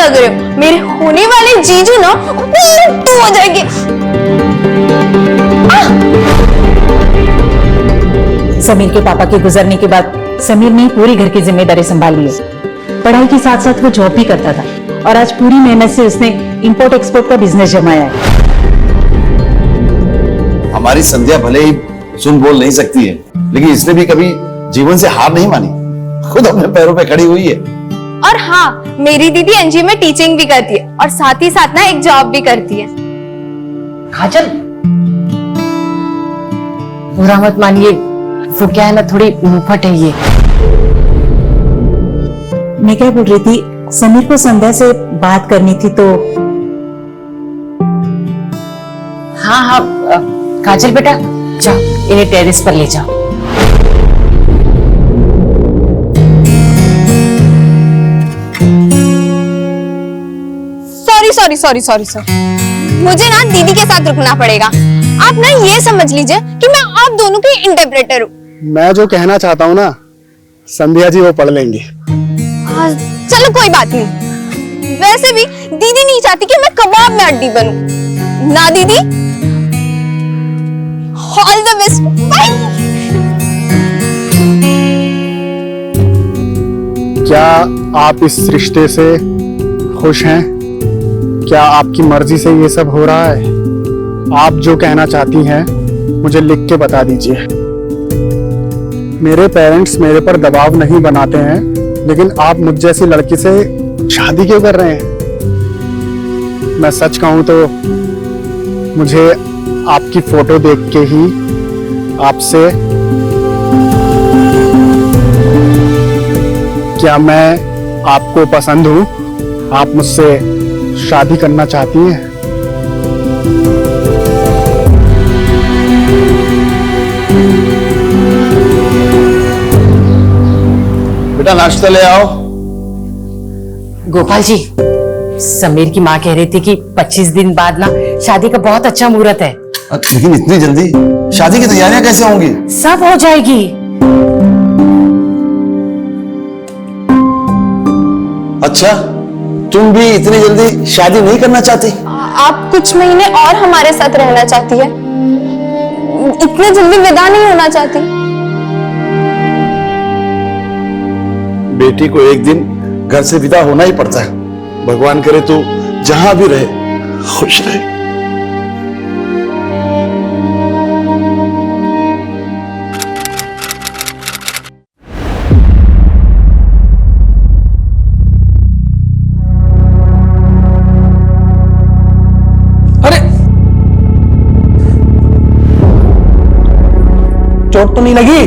लग रहे हो, मेरे होने वाले जीजू ना तू हो जाएगी। समीर के पापा के गुजरने के बाद समीर ने पूरी घर की जिम्मेदारी संभाल ली है। पढ़ाई के साथ साथ वो जॉब भी करता था और आज पूरी मेहनत से उसने इंपोर्ट एक्सपोर्ट का बिजनेस जमाया है। हमारी संध्या भले ही सुन बोल नहीं सकती है, लेकिन इसने भी कभी जीवन से हार नहीं मानी, खुद अपने पैरों पे खड़ी हुई है। और हाँ, मेरी दीदी एनजीओ में टीचिंग भी करती है और साथ ही साथ ना एक जॉब भी करती है। काजल, बुरा मत मानिए, वो क्या है ना, थोड़ी मुंहफट है ये। मैं क्या बोल रही थी, समीर को संध्या से बात करनी थी तो। हाँ हाँ, काजल बेटा जाओ, इन्हें टेरेस पर ले जाओ। सॉरी, मुझे ना दीदी के साथ रुकना पड़ेगा। आप ना ये समझ लीजिए कि मैं आप दोनों की इंटरप्रेटर हूँ। मैं जो कहना चाहता हूँ ना, संध्या जी वो पढ़ लेंगी। चलो कोई बात नहीं। वैसे भी दीदी नहीं चाहती कि मैं कबाब में हड्डी बनूं। ना दीदी, ऑल द बेस्ट, बाय। क्या आप इस रिश्ते से खुश हैं? क्या आपकी मर्जी से ये सब हो रहा है? आप जो कहना चाहती हैं मुझे लिख के बता दीजिए। मेरे पेरेंट्स मेरे पर दबाव नहीं बनाते हैं, लेकिन आप मुझ जैसी लड़की से शादी क्यों कर रहे हैं? मैं सच कहूं तो मुझे आपकी फोटो देख के ही आपसे, क्या मैं आपको पसंद हूं? आप मुझसे शादी करना चाहती हैं? बेटा नाश्ता ले आओ। गोपाल जी, समीर की माँ कह रही थी कि 25 दिन बाद ना शादी का बहुत अच्छा मुहूर्त है। लेकिन इतनी जल्दी शादी की तैयारियां कैसे होंगी? सब हो जाएगी। अच्छा, तुम भी इतनी जल्दी शादी नहीं करना चाहती? आप कुछ महीने और हमारे साथ रहना चाहती है, इतने जल्दी विदा नहीं होना चाहती। बेटी को एक दिन घर से विदा होना ही पड़ता है। भगवान करे तो जहां भी रहे खुश रहे। चोट तो नहीं लगी?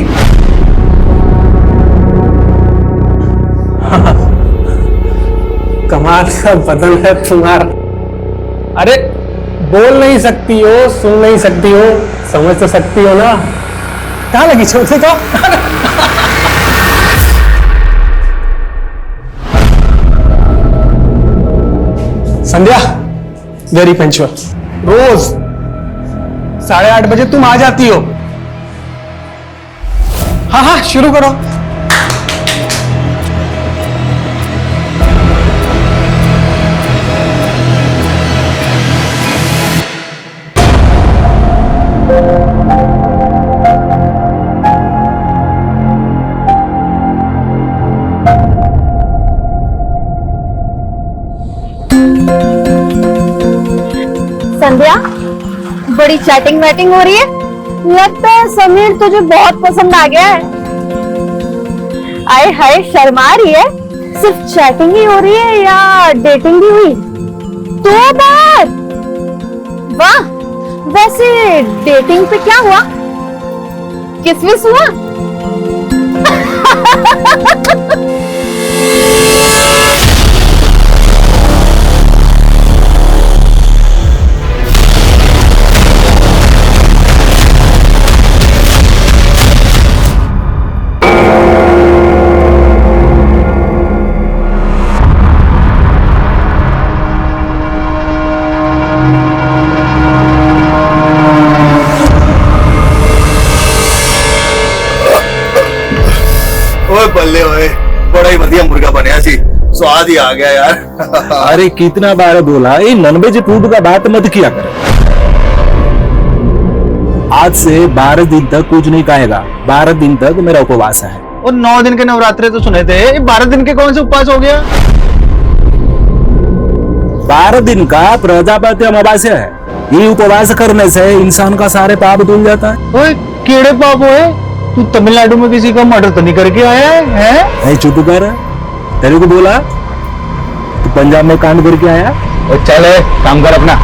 कमाल का बदन है तुम्हारा। अरे बोल नहीं सकती हो, सुन नहीं सकती हो, समझ तो सकती हो ना? कहाँ लगी चोट? देखो। संध्या वेरी पंक्चुअल, रोज 8:30 बजे तुम आ जाती हो। हाँ हाँ शुरू करो। संध्या, बड़ी चैटिंग वैटिंग हो रही है। लगता है समीर तुझे बहुत पसंद आ गया है। आए हाय, शर्मा रही है। सिर्फ चैटिंग ही हो रही है या डेटिंग भी हुई? तो बात, वाह। वैसे डेटिंग पे क्या हुआ? किस विस हुआ? बल्ले होए, बड़ा ही वधिया मुर्गा बनया सी। स्वाद ही आ गया यार। अरे कितना बार बोला ये नॉनवेज फूड का बात मत किया कर। आज से 12 दिन तक कुछ नहीं खाएगा। 12 दिन तक मेरा उपवास है। और 9 दिन के नवरात्रे तो सुने थे, 12 दिन के कौन से उपवास हो गया? 12 दिन का प्रजापति अमावस्या है। ये उपवास करने से इंसान का सारे पाप धुल जाता है। ओए केड़े पाप होए? तू तमिलनाडु में किसी का मर्डर तो नहीं करके आया है? नहीं चुप कर। तेरे को बोला तू पंजाब में कांड करके आया। और चल काम कर अपना।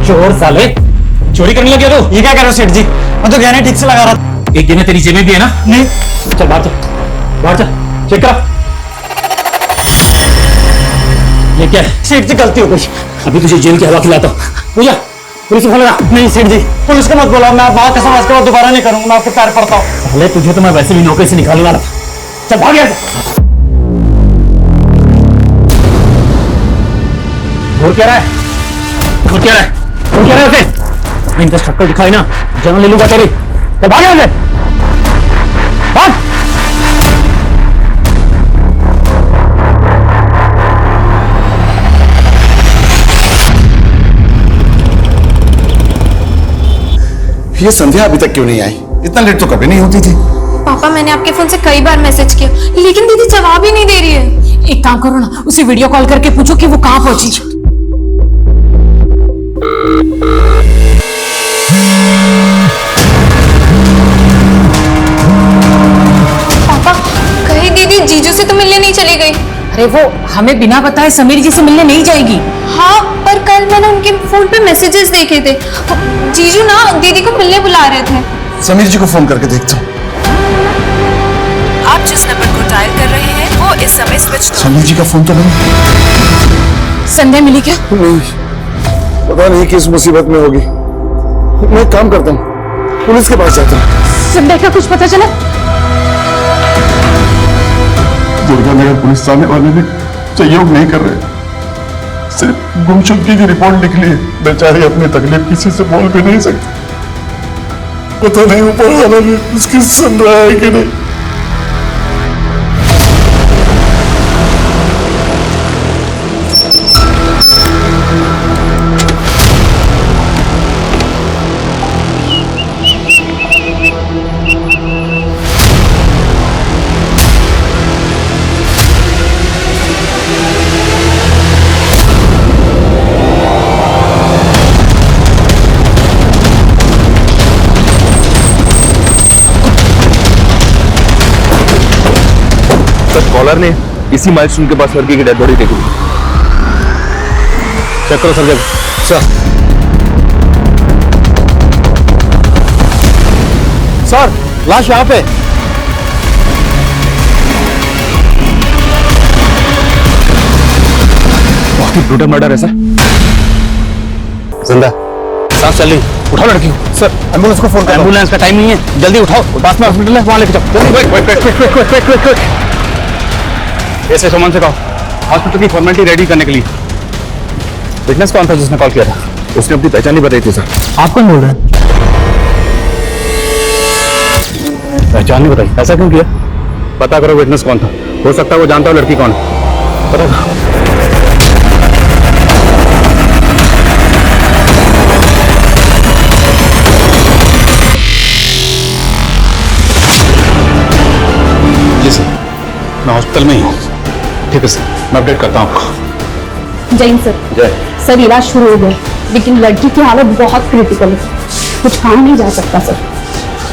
चोर साले, चोरी करने लगे तो ये क्या कर रहे हो सेठ जी? मैं तो गहने ठीक से लगा रहा था। एक गहने तेरी जेब में भी है ना? नहीं। चल बाहर चल, बाहर चल, चेक करा। ये क्या है? सेठ जी गलती हो गई। अभी तुझे जेल की हवा खिलाता हूँ। भैया पुलिस को फोन लगा। नहीं सेठ जी, पुलिस को मत बोला। मैं बात कसम आज के बाद दोबारा नहीं करूंगा। मैं आपके पैर पड़ता हूँ। साले तुझे तो मैं वैसे भी नौकरी से निकालने वाला था। चल भाग यहाँ से। घूर क्या रहा है? घूर क्या रहा है? घूर क्या रहा है उसे? मैं इनका शक्कर दिखाई ना, जान ले लूंगा तेरी। चल भाग यहाँ से। भाग। ये संध्या अभी तक क्यों नहीं आई? इतना लेट तो कभी नहीं होती थी। पापा मैंने आपके फोन से कई बार मैसेज किया लेकिन दीदी जवाब ही नहीं दे रही है। एक काम करो ना, उसे वीडियो कॉल करके पूछो कि वो कहाँ पहुंची। पापा कहीं दीदी जीजू से तो मिलने नहीं चली गई। अरे वो हमें बिना बताए समीर जी से मिलने नहीं जाएगी। हाँ पर कल मैंने उनके फोन पे मैसेजेस देखे थे। जीजू ना दीदी को मिलने बुला रहे थे। समीर जी को फोन करके देखता हूँ। आप जिस नंबर को डायल कर रहे हैं वो इस समय स्विच समीर जी का फोन तो नहीं। संध्या मिली क्या? नहीं, पता नहीं किस मुसीबत में होगी। मैं एक काम करता हूँ, पुलिस के पास जाता हूँ। संध्या का कुछ पता चला? दुर्गा नगर पुलिस थाने वाले भी सहयोग नहीं कर रहे। सिर्फ गुमशुदगी की रिपोर्ट लिख ली है। बेचारी अपनी तकलीफ किसी से बोल भी नहीं सकती। पता नहीं ऊपर वाला भी उसकी सुन रहा है कि नहीं। कॉलर ने इसी माइलस्टोन के पास लड़की की डेड बॉडी देखी। चेक करो सर। सर लाश यहाँ पे। बहुत ही ब्रूटल मर्डर है सर। जिंदा सांस चल रही, उठाओ लड़की को। सर एम्बुलेंस को फोन करो। एम्बुलेंस का टाइम नहीं है, जल्दी उठाओ। पास में हॉस्पिटल है, वहां लेके जाओ। जल्दी। ऐसे सुमन से कहो हॉस्पिटल की फॉर्मेलिटी रेडी करने के लिए। विटनेस कौन था जिसने कॉल किया था? उसने अपनी पहचान नहीं बताई थी सर। आप कौन बोल रहे हैं? पहचान नहीं बताई? ऐसा क्यों किया? पता करो विटनेस कौन था। हो सकता है वो जानता हो लड़की कौन है। पता करो। जी सर, मैं हॉस्पिटल में ही हूँ। ठीक है सर, मैं अपडेट करता हूँ आपको। जैन सर। जय। सर इलाज शुरू हो गया लेकिन लड़की की हालत बहुत क्रिटिकल है। कुछ कहा नहीं जा सकता सर,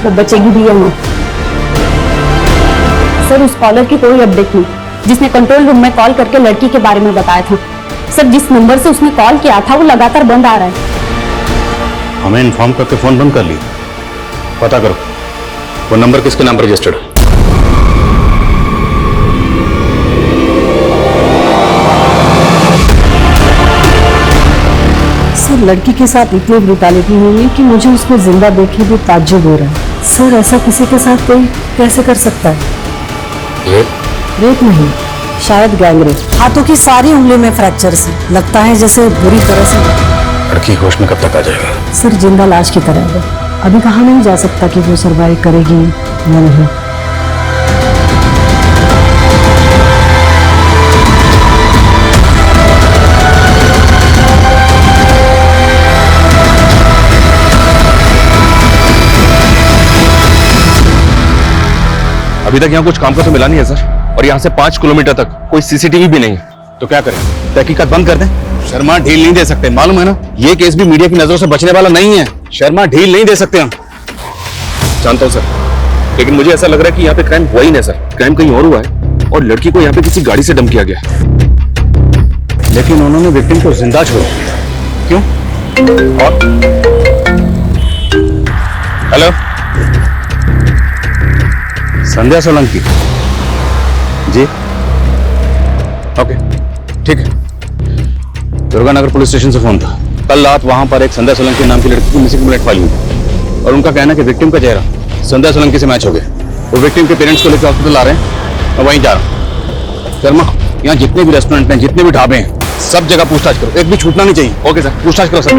वो बचेगी भी या नहीं। सर उस कॉलर की कोई अपडेट नहीं जिसने कंट्रोल रूम में कॉल करके लड़की के बारे में बताया था। सर जिस नंबर से उसने कॉल किया था वो लगातार बंद आ रहा है। हमें इन्फॉर्म करके फोन बंद कर लिया। पता करो वो नंबर किसके नाम पर रजिस्टर्ड है। सर लड़की के साथ इतनी ब्रुटैलिटी हुई है कि मुझे उसको जिंदा देख के भी ताज्जुब हो रहा है। सर ऐसा किसी के साथ कोई कैसे कर सकता है? रेप नहीं, शायद गैंग रेप। हाथों की सारी उंगलियों में फ्रैक्चर्स हैं। लगता है जैसे बुरी तरह से। लड़की होश में कब तक आ जाएगा? सर जिंदा लाश की तरह है। अभी कहा नहीं जा सकता कि वो सरवाइव करेगी या नहीं। अभी तक यहाँ कुछ काम का तो मिला नहीं है सर, और यहाँ से 5 किलोमीटर तक कोई सीसीटीवी भी नहीं है। तो क्या करें? तहकीकात बंद कर दें? शर्मा ढील नहीं दे सकते, मालूम है ना? ये केस भी मीडिया की नजरों से बचने वाला नहीं है। शर्मा ढील नहीं दे सकते हम। जानता हूँ सर, लेकिन मुझे ऐसा लग रहा है कि यहाँ पे क्राइम हुआ ही नहीं सर, क्राइम कहीं और हुआ है और लड़की को यहाँ पे किसी गाड़ी से डंप किया गया। लेकिन उन्होंने विक्टिम को जिंदा छोड़ा, क्यों? और हेलो, संध्या सोलंकी जी, ओके ठीक है। दुर्गानगर पुलिस स्टेशन से फोन था। कल रात वहां पर एक संध्या सोलंकी नाम की लड़की की मिसिंग कंप्लेंट फाइल हुई और उनका कहना है कि विक्टिम का चेहरा संध्या सोलंकी से मैच हो गया। वो विक्टिम के पेरेंट्स को लेकर हॉस्पिटल आ रहे हैं, मैं वहीं जा रहा हूँ। शर्मा, यहाँ जितने भी रेस्टोरेंट हैं, जितने भी ढाबे हैं, सब जगह पूछताछ करो, एक भी छूटना नहीं चाहिए। ओके सर, पूछताछ करो सब।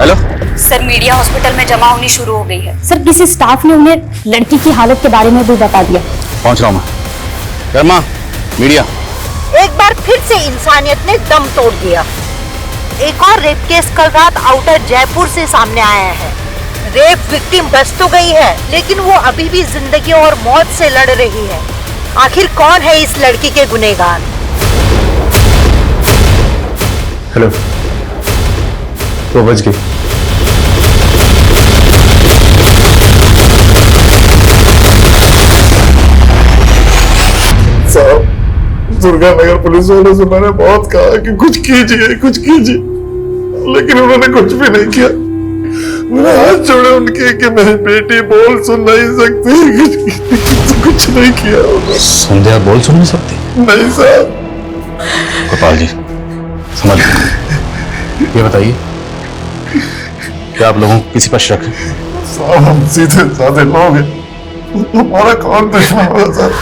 हेलो सर, मीडिया हॉस्पिटल में जमा होनी शुरू हो गई है। सर किसी स्टाफ ने उन्हें लड़की की हालत के बारे में भी बता दिया। पहुंच रहा हूँ मैं। शर्मा, मीडिया। एक बार फिर से इंसानियत ने दम तोड़ दिया। एक और रेप केस कल रात आउटर जयपुर से सामने आया है। रेप विक्टिम बच तो गई है, लेकिन वो अभी भी जिंदगी और मौत से लड़ रही है। आखिर कौन है इस लड़की के गुनहगार? हेलो, वो बच गई। दुर्गानगर पुलिस वालों से मैंने बहुत कहा कि कुछ कीजिए, कुछ कीजिए, लेकिन उन्होंने कुछ भी नहीं किया। मैंने हाथ जोड़े उनके कि मेरी बेटी बोल सुन नहीं सकती, कुछ नहीं किया। संध्या बोल सुन नहीं सकती? नहीं सर। गोपाल जी, समझ ये बताइए, क्या आप लोगों को किसी पर शक है? साहब, हम सीधे साधे लोग हैं, हमारा कौन दुश्मन होगा सर?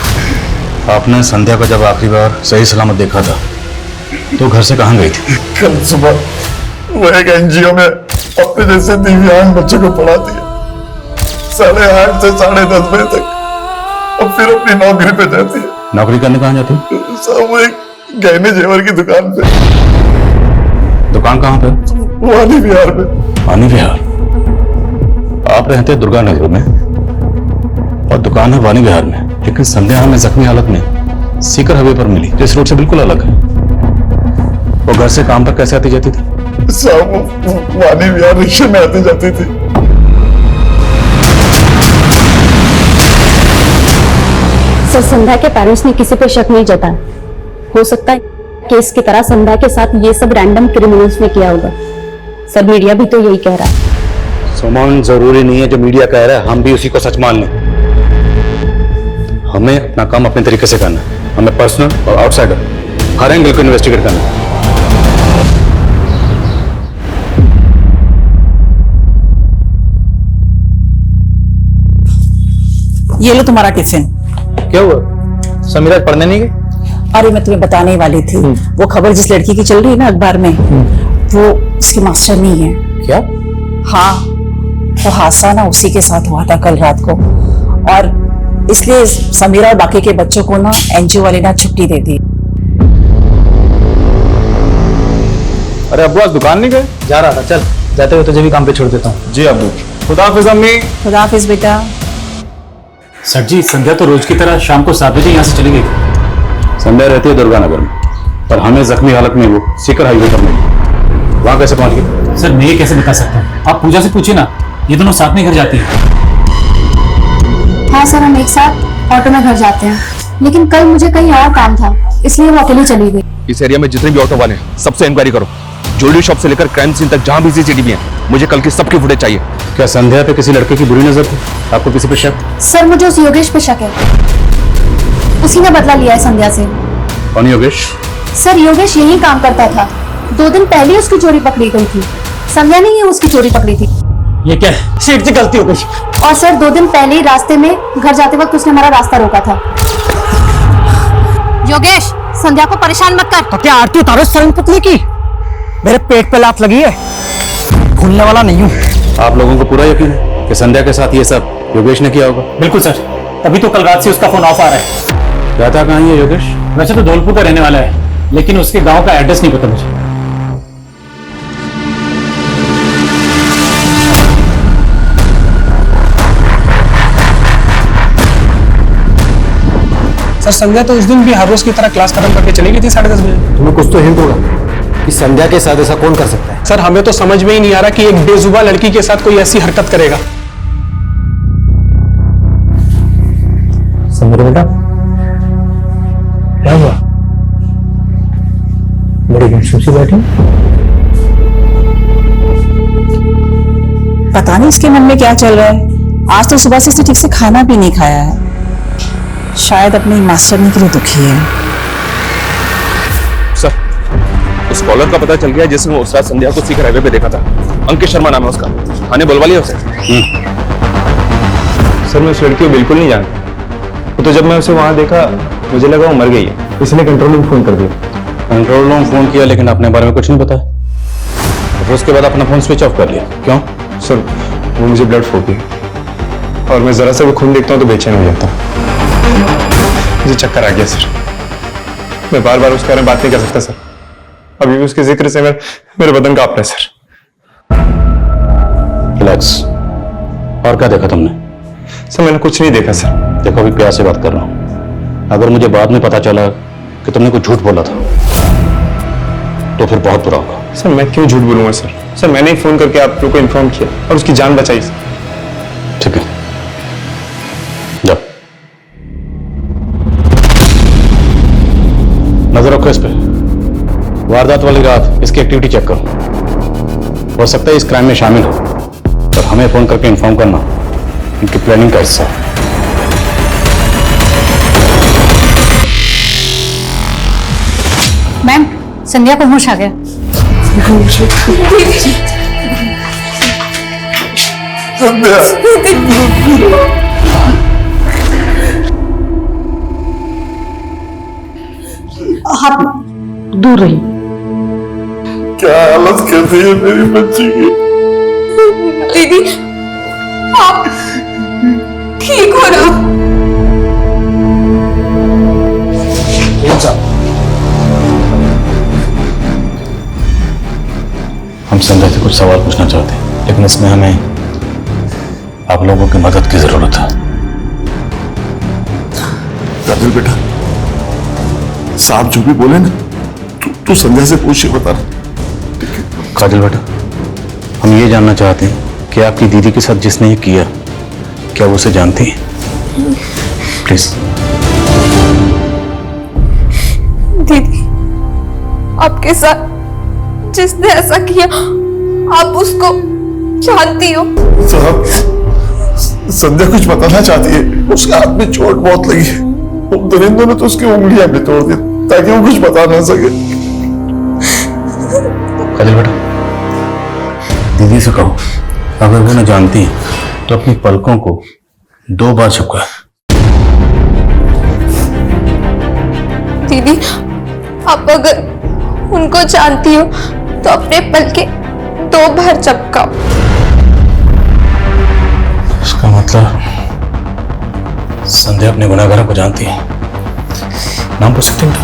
आपने संध्या को जब आखिरी बार सही सलामत देखा था तो घर से कहाँ गई थी? कल सुबह वो एक एनजीओ में अपने जैसे दिव्यांग बच्चों को पढ़ाती है, 8:30 से 10:30 बजे तक, और फिर अपनी नौकरी पे जाती है। नौकरी करने कहाँ जाती? साहब, वो एक गहने जेवर की दुकान पे। दुकान कहाँ पे? वानी विहार में। वानी विहार? आप रहते हैं दुर्गानगर में और दुकान है वानी विहार में, लेकिन संध्या हमें जख्मी हालत में सीकर हाईवे पर मिली, जिस रोड से बिल्कुल अलग है। वो घर से काम पर कैसे आती जाती थी? साहब, वो वानी विहार रिक्शे में आती जाती थी। सर, संध्या के पेरेंट्स ने किसी पे शक नहीं जताया। हो सकता है केस की तरह संध्या के साथ ये सब रैंडम क्रिमिनल्स ने किया होगा। सर, मीडिया भी तो यही कह रहा है। सुमन, जरूरी नहीं है जो मीडिया कह रहा है हम भी उसी को सच मान लें। हमें अपना काम अपने तरीके से करना है। हमें पर्सनल और आउटसाइडर हर एंगल को इन्वेस्टिगेट करना है। ये लो तुम्हारा टिफिन। क्या हुआ? समीरा पढ़ने नहीं गई? अरे मैं तुम्हें बताने ही वाली थी, वो खबर जिस लड़की की चल रही है ना अखबार में, वो उसकी मास्टर नहीं है। क्या? हाँ, वो हादसा ना उसी के साथ हुआ था कल रात को, और इसलिए समीरा और बाकी के बच्चों को ना एनजीओ वाले ना छुट्टी दे दी। अरे अब्बू, आज दुकान नहीं गए? जा रहा था, चल जाते हुए तुझे भी काम पे छोड़ देता हूँ। जी अब्बू। खुदा हाफिज अम्मी। खुदा हाफिज बेटा। सर जी, संध्या तो रोज की तरह शाम को 7 बजे यहाँ से चली गई। संध्या रहती है दुर्गानगर में, पर हमें जख्मी हालत में वो सीकर हाईवे पर मिली। वहां कैसे पहुंच गई? सर, मैं ये कैसे बता सकता हूँ? आप पूजा से पूछिए ना, ये दोनों साथ में घर जाती है। हाँ सर, हम एक साथ ऑटो में घर जाते हैं, लेकिन कल मुझे कहीं और काम था, इसलिए वो अकेली चली गई। इस एरिया में जितने भी ऑटो वाले हैं सबसे इंक्वायरी करो। ज्वेलरी शॉप से लेकर क्राइम सीन तक जहां भी सीसीटीवी है, मुझे कल की सबकी फुटेज चाहिए। क्या संध्या पे किसी लड़के की बुरी नजर थी? आपको किसी पे शक? सर, मुझे उस योगेश पे शक है, उसी ने बदला लिया है संध्या से। कौन योगेश? सर, योगेश यही काम करता था, 2 दिन पहले ही उसकी चोरी पकड़ी गई थी। संध्या ने ही उसकी चोरी पकड़ी थी। ये क्या है? सेठ जी गलती हो गई। और सर 2 दिन पहले ही रास्ते में घर जाते वक्त उसने हमारा रास्ता रोका था। योगेश, संध्या को परेशान मत कर। तो क्या आरती उतारो शर्म पुतली की? मेरे पेट पे लात लगी है, भूलने वाला नहीं हूँ। आप लोगों को पूरा यकीन है कि संध्या के साथ ये सब योगेश ने किया होगा? बिल्कुल सर, तभी तो कल रात से उसका फोन ऑफ आ रहा है। रहता कहाँ है योगेश? वैसे तो धौलपुर का रहने वाला है, लेकिन उसके गांव का एड्रेस नहीं पता मुझे। सर संध्या तो उस दिन भी हर रोज की तरह क्लास खत्म करके चली गई थी 10:30 बजे। तुम्हें कुछ तो हिंट होगा कि संध्या के साथ ऐसा कौन कर सकता है? सर हमें तो समझ में ही नहीं आ रहा कि एक बेजुबान लड़की के साथ कोई ऐसी हरकत करेगा। संध्या बेटा, क्या हुआ? बड़ी गुमसुम सी बैठी। पता नहीं इसके मन में क्या चल रहा है। आज तो सुबह से इसने ठीक से खाना भी नहीं खाया है। शायद अपनी मास्टरनी के लिए दुखी है। सर, उस कॉलर का पता चल गया जिसने उस रात संध्या को सीकर हाईवे पे देखा था। अंकित शर्मा नाम है उसका। थाने बुलवा लिया उसे? सर मैं उस लड़की को बिल्कुल नहीं जानता। तो जब मैं उसे वहां देखा मुझे लगा वो मर गई है। इसने कंट्रोल रूम फोन कर दिया। कंट्रोल रूम फोन किया लेकिन अपने बारे में कुछ नहीं बताया। फिर उसके बाद अपना फोन स्विच ऑफ कर लिया। क्यों? सर वो मुझे ब्लड फोड़ती और मैं जरा सा भी खून देखता हूँ तो बेचैन हो जाता हूँ। मुझे चक्कर आ गया सर। मैं बार बार उसके बारे में बात नहीं कर सकता सर। अभी भी उसके जिक्र से मेरे बदन कांप रहा है सर। रिलैक्स। और क्या देखा तुमने? सर मैंने कुछ नहीं देखा सर। देखो अभी प्यार से बात कर रहा हूं। अगर मुझे बाद में पता चला कि तुमने कुछ झूठ बोला था तो फिर बहुत बुरा होगा। सर मैं क्यों झूठ बोलूंगा सर? सर मैंने ही फोन करके आप लोग को इन्फॉर्म किया और उसकी जान बचाई सर। ठीक है, जाओ। नजर रखो इस पे। वारदात वाली रात इसकी एक्टिविटी चेक करो। हो सकता है इस क्राइम में शामिल हो, और हमें फोन करके इन्फॉर्म करना इनकी प्लानिंग का हिस्सा है। मैम, संध्या को होश आ गया। आप दूर रही। क्या हालत कर दी है मेरी बच्ची की। दीदी आप ठीक हो ना? हम संध्या से कुछ सवाल पूछना चाहते हैं, लेकिन इसमें हमें आप लोगों की मदद की जरूरत है। काजल बेटा, साहब जो भी बोले ना तू संध्या से पूछ के बता। काजल बेटा, हम ये जानना चाहते हैं कि आपकी दीदी के साथ जिसने ये किया, क्या वो उसे जानती है? प्लीज। दीदी आपके साथ जिसने ऐसा किया आप उसको जानती हो? साहब, संध्या कुछ बताना चाहती है। उसके हाथ में चोट बहुत लगी है। दरिंदों ने तो उसकी उंगलियां भी तोड़ दी ताकि वो कुछ बता ना सके। काजल बेटा, दीदी से कहो अगर वो न जानती है तो अपनी पलकों को 2 बार झपका। दीदी आप अगर उनको जानती हो तो अपने पलके 2 बार झपकाओ। इसका मतलब संध्या अपने गुनाहगारों को जानती है। नाम पूछ सकते हैं?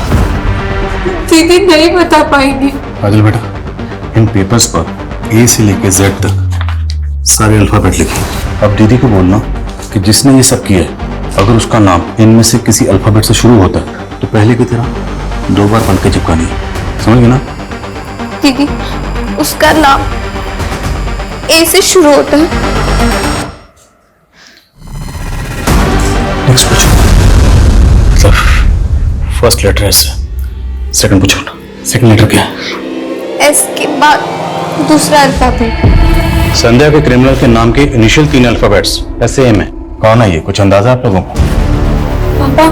दीदी नहीं बता पाएंगी। काजल बेटा, इन पेपर्स पर ए से लेकर जेड तक सारे अल्फाबेट लिखे। अब दीदी को बोलना कि जिसने ये सब किया है अगर उसका नाम इनमें से किसी अल्फाबेट से शुरू होता है तो पहले की तरह 2 बार पढ़ के चिपकानी है। समझ गए ना? दीदी उसका नाम ए से शुरू होता है। नेक्स्ट पूछो। मतलब फर्स्ट लेटर एस, सेकंड पूछो ना। सेकंड लेटर क्या है? एस के बाद दूसरा अल्फाबेट। संध्या के क्रिमिनल के नाम के इनिशियल 3 अल्फाबेट्स ऐसे एम है। कौन है ये? कुछ अंदाजा आप लोगों को? पापा,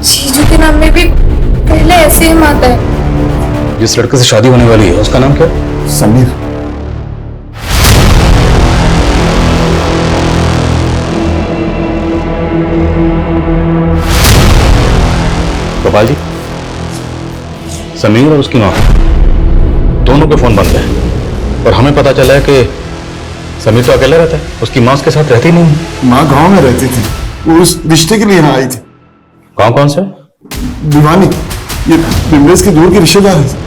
जीजू के नाम में भी पहले ऐसे ही आता है। जिस लड़के से शादी होने वाली है उसका नाम क्या है? समीर। गोपाल जी, समीर और उसकी माँ दोनों के फोन बंद है और हमें पता चला है कि समीर तो अकेला रहता है, उसकी माँ उसके साथ रहती नहीं है। माँ गांव में रहती थी, वो उस रिश्ते के लिए यहाँ आई थी। गाँव कौन सा? भिवानी, ये बिमलेश की दूर की रिश्तेदार है।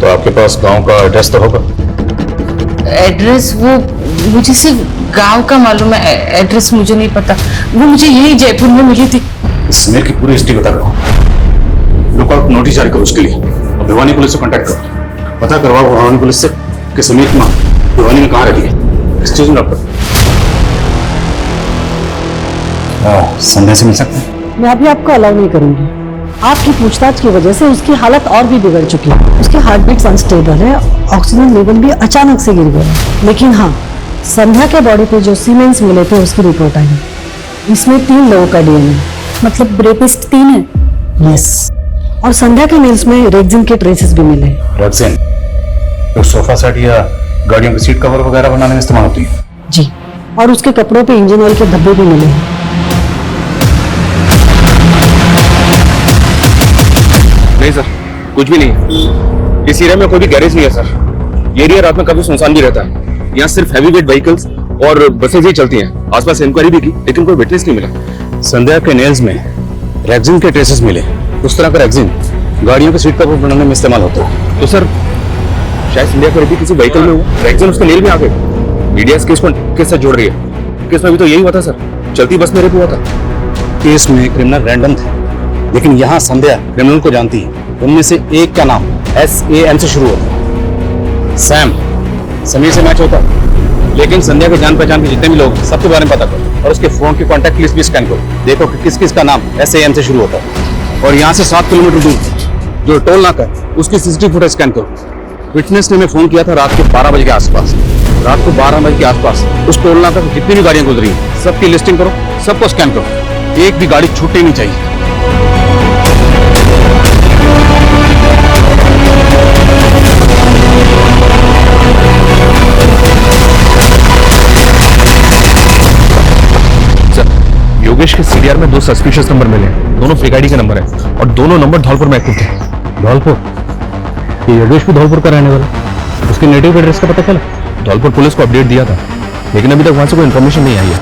तो आपके पास गांव का एड्रेस तो होगा? एड्रेस वो मुझे सिर्फ गांव का मालूम है, एड्रेस मुझे नहीं पता। वो मुझे यही जयपुर में मिली थी। समीर की पूरी हिस्ट्री बता करो, लुकआउट नोटिस जारी करो उसके लिए और भिवानी पुलिस से कांटेक्ट करो। पता करवाओ भिवानी पुलिस से कि समीर की माँ भिवानी में कहाँ रहती है। एक्सक्यूज मी डॉक्टर, संध्या से मिल सकते हैं? मैं अभी आपको अलाउ नहीं करूंगी। आपकी पूछताछ की वजह से उसकी हालत और भी बिगड़ चुकी है। उसकी हार्ट बीट अनस्टेबल है, ऑक्सीजन लेवल भी अचानक से गिर गया है। लेकिन हाँ, संध्या के बॉडी पे जो सीमेंट्स मिले थे उसकी रिपोर्ट आई। इसमें 3 लोगों का डीएनए, मतलब रेपिस्ट 3 है। यस, और संध्या के नेल्स में रेक्सिन के ट्रेसेस भी मिले। रेक्सिन तो सोफा सेट या गाड़ियों की सीट कवर वगैरह बनाने में इस्तेमाल होती है? जी, और उसके कपड़ों पे इंजन ऑयल के धब्बे भी मिले हैं। नहीं सर, कुछ भी नहीं। इस एरिया में कोई भी गैरेज नहीं है सर। ये एरिया रात में काफी सुनसान भी रहता है। यहाँ सिर्फ हैवी वेट व्हीकल्स और बसेज ही चलती हैं। आसपास इंक्वायरी भी की लेकिन कोई विटनेस नहीं मिला। संध्या के नेल्स में रेक्सिन के ट्रेसेस मिले। उस तरह का रेक्सिन गाड़ियों के सीट कवर बनाने में इस्तेमाल होता है। तो सर शायद संध्या को रेपी किसी व्हीकल में हुआ, रेक्सिन उसके नेल में आ गए। मीडिया इस केस को किस साथ जोड़ रही है? केस में भी तो यही हुआ था सर, चलती बस में रेप हुआ था। केस में क्रिमिनल रैंडम थे, लेकिन यहाँ संध्या क्रिमिनल को जानती है। उनमें से एक का नाम SAM से शुरू होता है। सैम समीर से मैच होता है, लेकिन संध्या के जान पहचान के जितने भी लोग सबके बारे में पता करो और उसके फोन की कॉन्टैक्ट लिस्ट भी स्कैन करो। देखो कि किस किस का नाम SAM से शुरू होता है। और यहाँ से 7 किलोमीटर दूर जो टोल नाका है उसकी CCTV फुटेज स्कैन करो। विटनेस ने मैं फोन किया था रात के 12 बजे के आसपास। रात को 12 बजे के आसपास उस टोल नाका पर जितनी भी गाड़ियां गुजरी हैं सबकी लिस्टिंग करो, सबको स्कैन करो। एक भी गाड़ी छूटनी नहीं चाहिए। योगेश के CDR में 2 सस्पिशियस नंबर मिले हैं। दोनों फेक आईडी के नंबर है और दोनों नंबर धौलपुर में एक्टिव थे। धौलपुर? ये योगेश भी धौलपुर का रहने वाला? उसके नेटिव एड्रेस का पता चला? धौलपुर पुलिस को अपडेट दिया था लेकिन अभी तक वहां से कोई इन्फॉर्मेशन नहीं आई है।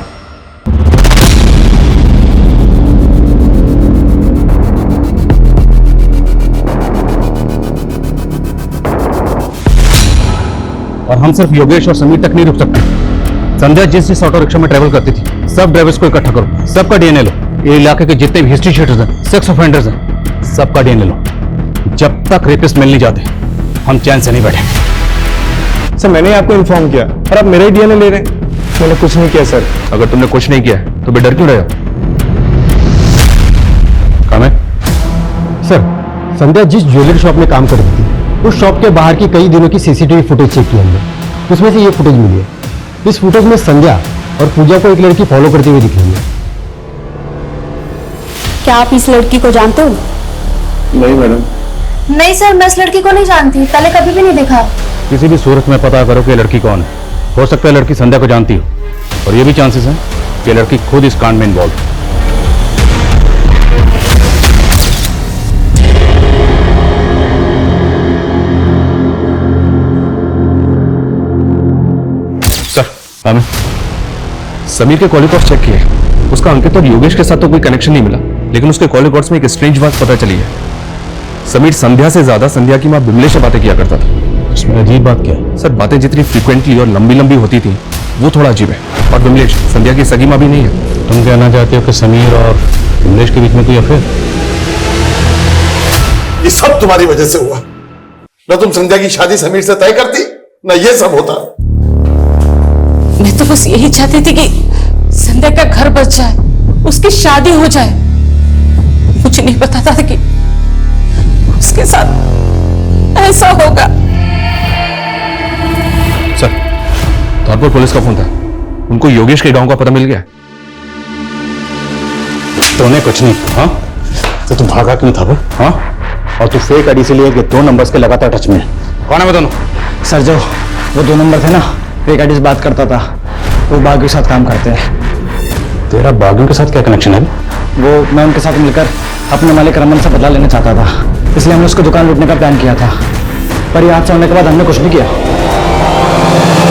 और हम सिर्फ योगेश और समीर तक नहीं रुक सकते। संध्या जिस ऑटो रिक्शा में ट्रेवल करती थी सब ड्राइवर्स को इकट्ठा करो, सबका डीएनए लो। ये इलाके के जितने भी हिस्ट्री शीटर्स हैं, सेक्स ऑफेंडर्स हैं, सबका डीएनए लो। जब तक रेपिस्ट मिल नहीं जाते हम चैन से नहीं बैठेंगे। सर मैंने आपको इन्फॉर्म किया और आप मेरा ही डीएनए ले रहे हैं। मैंने कुछ नहीं किया सर। अगर तुमने कुछ नहीं किया तो बेडर क्यों रहे? काम है सर, संध्या जिस ज्वेलरी शॉप में काम करती थी उस शॉप के बाहर की कई दिनों की CCTV फुटेज चेक की हमने, उसमें से ये फुटेज मिली है। इस फुटेज में संध्या और पूजा को एक लड़की फॉलो करती हुई दिख रही है। क्या आप इस लड़की को जानते हो? नहीं मैडम। नहीं सर, मैं इस लड़की को नहीं जानती, पहले कभी भी नहीं देखा। किसी भी सूरत में पता करो कि लड़की कौन है। हो सकता है लड़की संध्या को जानती हो और ये भी चांसेस हैं कि लड़की खुद इस कांड में इन्वॉल्व है। सर समीर के कॉल रिकॉर्ड्स चेक किए, उसका अंकित और योगेश के साथ तो कोई कनेक्शन नहीं मिला, लेकिन उसके कॉल रिकॉर्ड्स में एक स्ट्रेंज बात पता चली है। समीर संध्या से ज्यादा संध्या की मां बिमलेश से बातें किया करता था। इसमें अजीब बात क्या है? सर बातें जितनी फ्रीक्वेंटली और लंबी लंबी होती थी वो थोड़ा अजीब है। और बिमलेश संध्या की सगी मां भी नहीं है। तुम कहना चाहते हो कि समीर और बिमलेश के बीच में कोई अफेयर? ये सब तुम्हारी वजह से हुआ। न तुम संध्या की शादी समीर से तय करती, न ये सब होता। मैं तो बस यही चाहती थी कि संध्या का घर बच जाए, उसकी शादी हो जाए। मुझे नहीं पता था कि उसके साथ ऐसा होगा। सर धौलपुर पुलिस का फोन था, उनको योगेश के गांव का पता मिल गया। तो उन्हें कुछ नहीं। हाँ तो तुम भागा क्यों था वो? हाँ और तू फेक आईडी से लिए कि 2 नंबर्स के लगातार टच में है। कौन है वो दोनों? सर जो वो 2 नंबर थे ना, फेक आईडी से बात करता था, वो बागियों के साथ काम करते हैं। तेरा बागियों के साथ क्या कनेक्शन है? वो मैं उनके साथ मिलकर अपने मालिक रमन से बदला लेना चाहता था, इसलिए हमने उसको दुकान लूटने का प्लान किया था। पर ये हादसा होने के बाद हमने कुछ नहीं किया।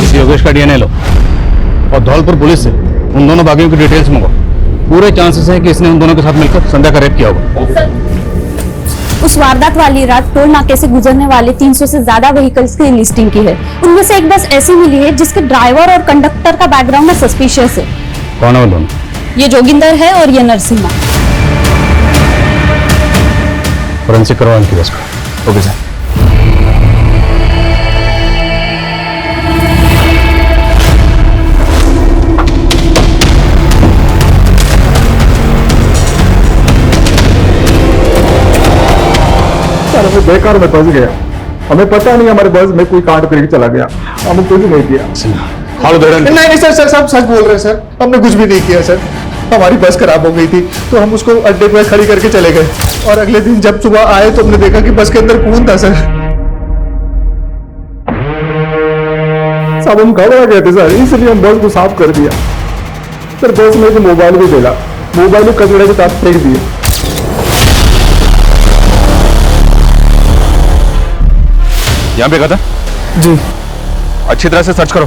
इस योगेश का डीएनए लो और धौलपुर पुलिस से उन दोनों बागियों की डिटेल्स मंगो। पूरे चांसेस है कि इसने उन दोनों के साथ मिलकर संध्या का रेप किया होगा। उस वारदात वाली रात टोल नाके से गुजरने वाले 300 से ज्यादा व्हीकल्स की लिस्टिंग की है। उनमें से एक बस ऐसी मिली है जिसके ड्राइवर और कंडक्टर का बैकग्राउंड में सस्पिशियस है। कौन है वो दोनों? ये जोगिंदर है और ये नरसिम्हा। फोरेंसिक करवा इनकी बस को। Okay sir. हमें बेकार में फंस गया। हमें पता नहीं हमारे बस में कोई कांड करके चला गया। हमने कुछ नहीं किया। नहीं सर, सब सच बोल रहे हैं सर। हमने कुछ भी नहीं किया सर। हमारी बस खराब हो गई थी तो हम उसको अड्डे पर खड़ी करके चले गए और अगले दिन जब सुबह आए तो हमने देखा कि बस के अंदर खून था सर। सब हम घबरा गए थे सर, इसलिए हम बस को साफ कर दिया। सर बस में एक मोबाइल भी मिला, मोबाइल को कचड़े के साथ फेंक दिए। यहाँ पे था जी। अच्छी तरह से सर्च करो।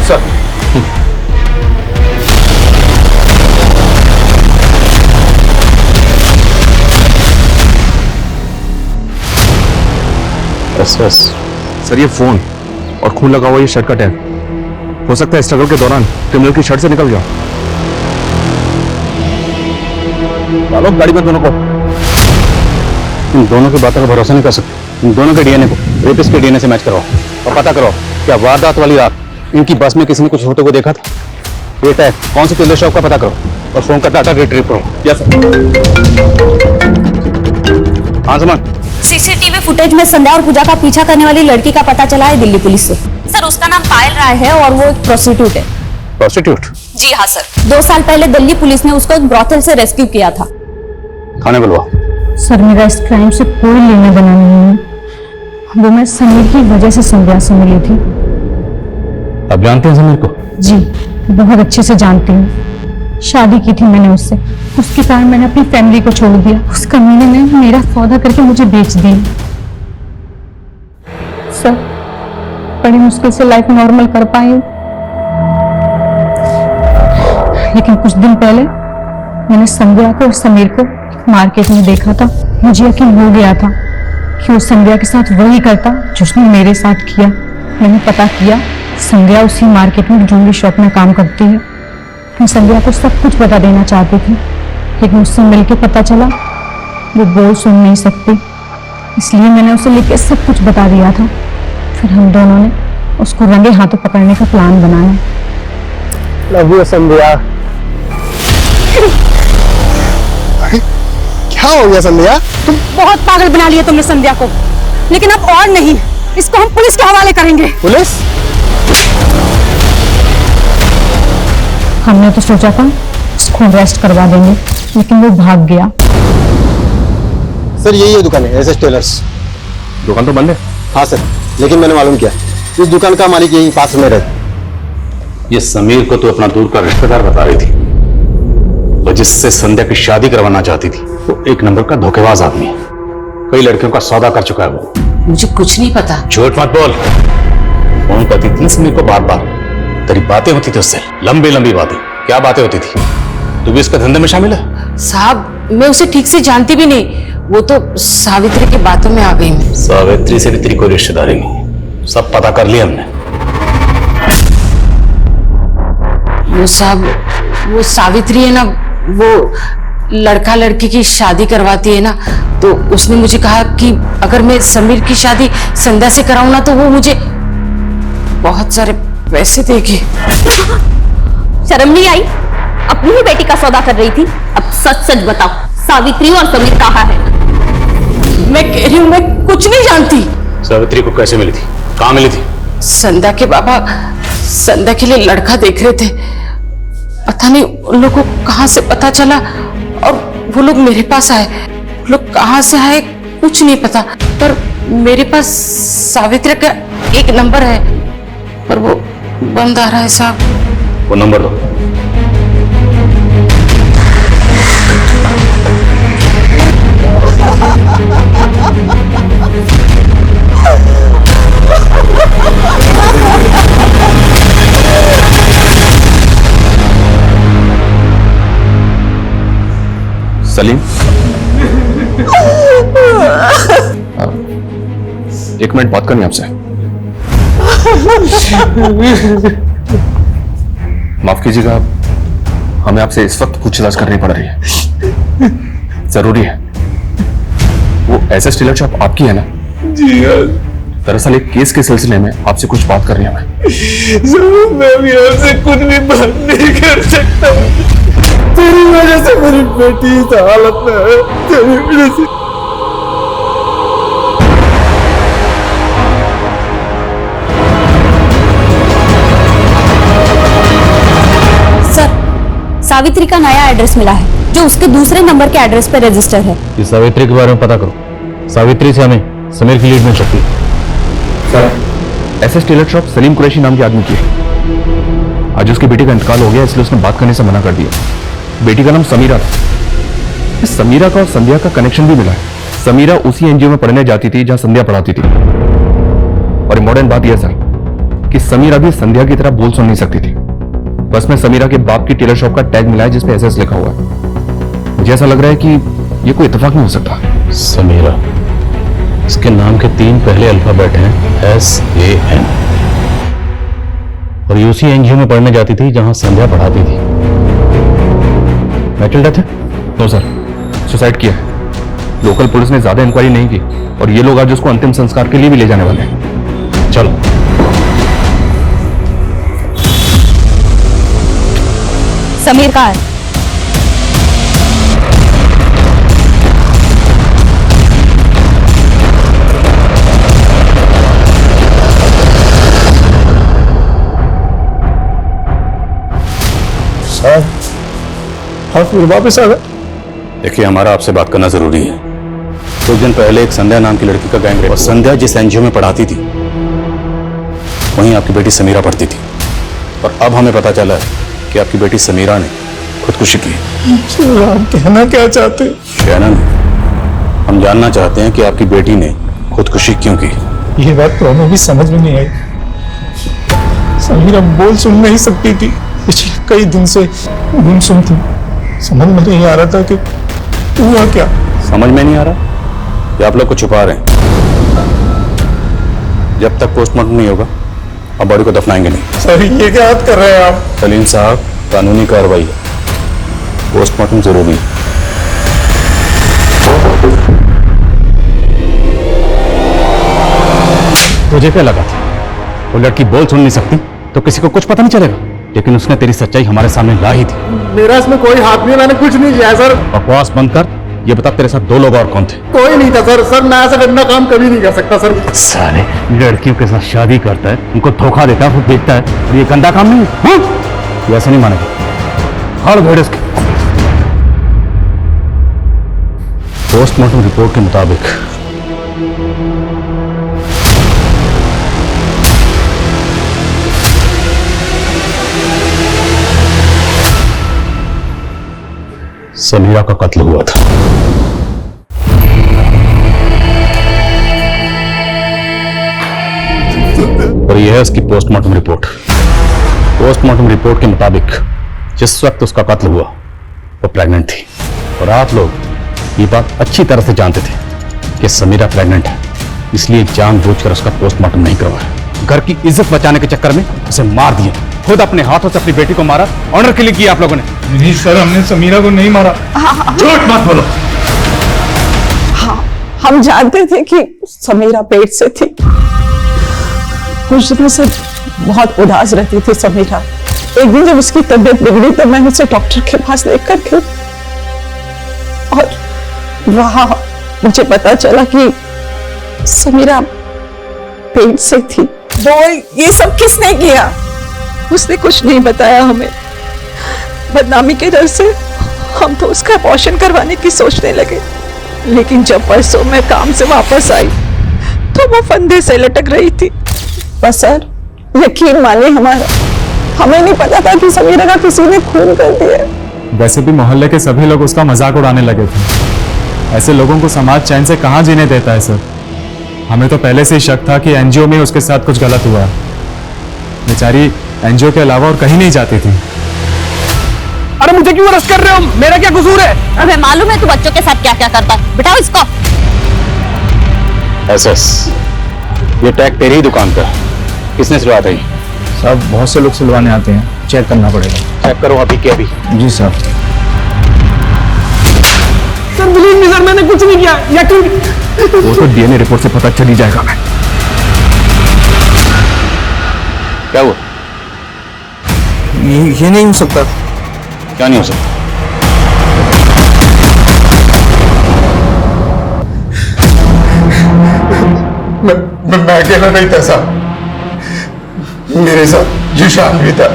सर बस सर ये फोन और खून लगा हुआ ये शर्ट का टैग हो सकता है स्ट्रगल के दौरान क्रिमिनल की शर्ट से निकल गया। डालो गाड़ी में दोनों को। इन दोनों की बातों का भरोसा नहीं कर सकते। इन दोनों के डीएनए को रेपिस्ट के डीएनए से मैच कराओ और पता करो क्या वारदात वाली रात इनकी बस में किसी ने कुछ होते हुए देखा था। ये टैग कौन सी टेलर शॉप का पता करो और फोन का डाटा रिट्रीव करो। यस हाँ समान। सीसीटीवी फुटेज में संध्या और पूजा का पीछा करने वाली लड़की का पता चला है दिल्ली पुलिस से। सर उसका नाम पायल राय है और वो एक प्रोस्टिट्यूट है। प्रोस्टिट्यूट? जी हाँ सर। 2 साल पहले दिल्ली पुलिस ने उसको एक ब्रॉथल से रेस्क्यू किया था। थाने बुलवा। सर मेरा इस क्राइम से कोई लेना देना नहीं है। वो मैं समीर की वजह से संध्या से मिली थी। आप जानते हैं समीर को? जी बहुत अच्छे से जानती हूँ। शादी की थी मैंने उससे, उसके कारण मैंने अपनी फैमिली को छोड़ दिया। उस कमीने ने मेरा सौदा करके मुझे बेच दिया। सर बड़ी मुश्किल से लाइफ नॉर्मल कर पाई, लेकिन कुछ दिन पहले मैंने संध्या को और समीर को मार्केट में देखा था। मुझे यकीन हो गया था कि वो संध्या के साथ वही करता जो उसने मेरे साथ किया। मैंने पता किया संध्या उसी मार्केट में ज्वेलरी शॉप में काम करती है। मैं संध्या को सब कुछ बता देना चाहती थी, लेकिन उससे मिलकर पता चला वो बोल सुन नहीं सकती, इसलिए मैंने उसे लेकर सब कुछ बता दिया था। फिर हम दोनों ने उसको रंगे हाथों पकड़ने का प्लान बनाया। लव यू संध्या। क्या हो गया संध्या? तुम बहुत पागल बना लिया तुमने संध्या को, लेकिन अब और नहीं, इसको हम पुलिस के हवाले करेंगे। पुलिस? हमने तो सोचा था इसको अरेस्ट करवा देंगे, लेकिन वो भाग गया। सर यही है दुकान है एसएस टेलर्स। दुकान तो बंद है। हाँ सर, लेकिन मैंने मालूम किया इस दुकान का मालिक यही पास में रहता। ये समीर को तो अपना दूर का रिश्तेदार बता रही थी और जिससे संध्या की शादी करवाना चाहती थी वो एक नंबर का धोखेबाज आदमी है। कई लड़कियों का सौदा कर चुका है वो। मुझे कुछ नहीं पता। झूठ मत बोल। फोन करती थी समीर को बार बार, तेरी बातें होती थी उससे, लंबी लंबी बातें। क्या बातें होती थी? तू भी इसका धंधे में शामिल है? साहब मैं उसे ठीक से जानती भी नहीं, वो तो सावित्री की बातों में आ गई मैं। सावित्री से भी तेरी कोई रिश्तेदारी नहीं, सब पता कर लिया हमने। वो साहब वो सावित्री है ना, वो लड़का लड़की की शादी करवाती है ना, तो उसने मुझे कहा कि अगर मैं समीर की शादी संध्या से कराऊं ना तो वो मुझे बहुत सारे पैसे देगी। शर्म नहीं आई? अपनी ही बेटी का सौदा कर रही थी। अब सच सच बताओ, सावित्री और समीर कहाँ है? मैं कह रही हूँ मैं कुछ नहीं जानती। सावित्री को कैसे मिली थी? कहाँ मिली थी? संध्या के बाबा संध्या के लिए लड़का देख रहे थे, पता नहीं उन लोगों को कहाँ से पता चला और वो लोग मेरे पास आए। वो लोग कहाँ से आए कुछ नहीं पता, पर मेरे पास सावित्री का एक नंबर है, पर वो बंद आ रहा है साहब। वो नंबर दो। सलीम, एक मिनट बात करनी आपसे। माफ कीजिएगा, हमें आपसे इस वक्त पूछताछ करनी पड़ रही है, जरूरी है। वो एसएस टेलर शॉप आपकी है ना? जी हाँ। दरअसल एक केस के सिलसिले में आपसे कुछ बात करनी है हमें। मैं भी आपसे कुछ भी बात नहीं कर सकता। तेरी वजह से मेरी बेटी इस हालत में है। तेरी वजह से। सर, सावित्री का नया एड्रेस मिला है जो उसके दूसरे नंबर के एड्रेस पर रजिस्टर है। इस सावित्री के बारे में पता करो। सावित्री से हमें समीर की लीड मिल सकती है। Sir, SS Taylor shop Salim Qureshi नाम के आदमी की है। आज उसकी बेटी का इंतकाल हो गया, इसलिए उसने बात करने से मना कर दिया। बेटी का नाम समीरा था। इस समीरा का और संध्या का कनेक्शन भी मिला है। समीरा उसी एनजीओ में पढ़ने जाती थी जहां संध्या पढ़ाती थी। और इम्पोर्टेंट बात यह सर कि समीरा भी संध्या की तरह बोल सुन नहीं सकती थी। बस में समीरा के बाप की टेलर शॉप का टैग मिला है जिसपे एसएस लिखा हुआ है। मुझे ऐसा लग रहा है कि यह कोई इत्तेफाक नहीं हो सकता। समीरा, इसके नाम के 3 पहले अल्फाबेट हैं SAN, और यूसी एनजीओ में पढ़ने जाती थी जहां संध्या पढ़ाती थी। नेचुरल डेथ है? नो सर, सुसाइड किया है। लोकल पुलिस ने ज्यादा इंक्वायरी नहीं की और ये लोग आज उसको अंतिम संस्कार के लिए भी ले जाने वाले हैं। चलो। समीर कहाँ है? आप फिर वापस आ गए? देखिए, हमारा आपसे बात करना जरूरी है। कुछ दिन पहले एक संध्या नाम की लड़की का गैंग रेप, और संध्या जिस एनजीओ में पढ़ाती थी वहीं आपकी बेटी समीरा पढ़ती थी। और अब हमें पता चला है कि आपकी बेटी समीरा ने खुदकुशी की। आप कहना क्या चाहते हैं? कहना नहीं, हम जानना चाहते हैं कि आपकी बेटी ने खुदकुशी क्यों की। ये बात तो हमें भी समझ में नहीं आई। समीरा बोल सुन नहीं सकती थी, पिछले कई दिन से गुमसुम थी। समझ में नहीं आ रहा था कि हुआ क्या। समझ में नहीं आ रहा कि आप लोग को छुपा रहे हैं। जब तक पोस्टमार्टम नहीं होगा अब बॉडी को दफनाएंगे नहीं। सर, ये क्या बात कर रहे हैं आप? सलीम साहब, कानूनी कार्रवाई है, पोस्टमार्टम जरूरी है। तुझे क्या लगा था वो लड़की बोल सुन नहीं सकती तो किसी को कुछ पता नहीं चलेगा? लेकिन उसने तेरी सच्चाई हमारे सामने ला ही थी। मेरा इसमें कोई हाथ नहीं, मैंने कुछ नहीं किया सर। बकवास बंद कर। ये बता, तेरे साथ 2 लोग और कौन थे? कोई नहीं था सर। सर, मैं ऐसा गंदा काम कभी नहीं कर सकता सर। सारे लड़कियों के साथ शादी करता है, उनको धोखा देता है, वो देखता है, और ये गंदा काम नहीं है। ये ऐसा नहीं मानेगा। हर भेड़ इसके। पोस्टमार्टम रिपोर्ट के मुताबिक समीरा का कत्ल हुआ था। और यह है उसकी पोस्टमार्टम रिपोर्ट। पोस्टमार्टम रिपोर्ट के मुताबिक जिस वक्त उसका कत्ल हुआ वो प्रेग्नेंट थी। और आप लोग ये बात अच्छी तरह से जानते थे कि समीरा प्रेग्नेंट है, इसलिए जानबूझकर उसका पोस्टमार्टम नहीं करवाया। घर की इज्जत बचाने के चक्कर में उसे मार दिया। खुद अपने हाथों से अपनी बेटी को मारा। ऑनर के लिए किया आप लोगों ने। नहीं सर, हमने समीरा को नहीं मारा। झूठ मत बोलो। हाँ, हम जानते थे कि समीरा पेट से थी। कुछ दिनों से बहुत उदास रहती थी समीरा। एक दिन जब उसकी तबीयत बिगड़ी तो मैंने उसे डॉक्टर के पास लेकर गई और वहां मुझे पता चला कि समीरा पेट से थी। वो ये सब किसने किया? उसने कुछ नहीं बताया हमें। बदनामी के डर से हम तो उसका अबॉर्शन करवाने की सोचने लगे, लेकिन जब परसों मैं काम से वापस आई तो वो फंदे से लटक रही थी। बस सर, यकीन मानिए हमारा, हमें नहीं पता था कि समीरा का किसी ने खून कर दिया। वैसे भी मोहल्ले के सभी लोग उसका मजाक उड़ाने लगे थे। ऐसे लोगों को समाज चैन से कहाँ जीने देता है सर। हमें तो पहले से ही शक था कि एनजीओ में उसके साथ कुछ गलत हुआ। बेचारी एनजीओ के अलावा और कहीं नहीं जाती थी। अरे मुझे क्यों अरेस्ट कर रहे हो? मेरा क्या कसूर है? हमें मालूम है तू बच्चों के साथ क्या क्या करता है। बिठाओ इसको। एसएस, ये टैग तेरी ही दुकान का, किसने सिलवा दी? साहब बहुत से लोग सिलवाने आते हैं, चेक करना पड़ेगा। चेक करो अभी के अभी। जी साहब। सर बिलीव मी सर, मैंने कुछ नहीं किया। यकीन, वो तो डीएनए रिपोर्ट से पता चल ही जाएगा। मैं क्या हुआ? ये नहीं हो सकता। क्या नहीं हो सकता? मैं अकेला नहीं था साहब, मेरे साथ जीशान भी था।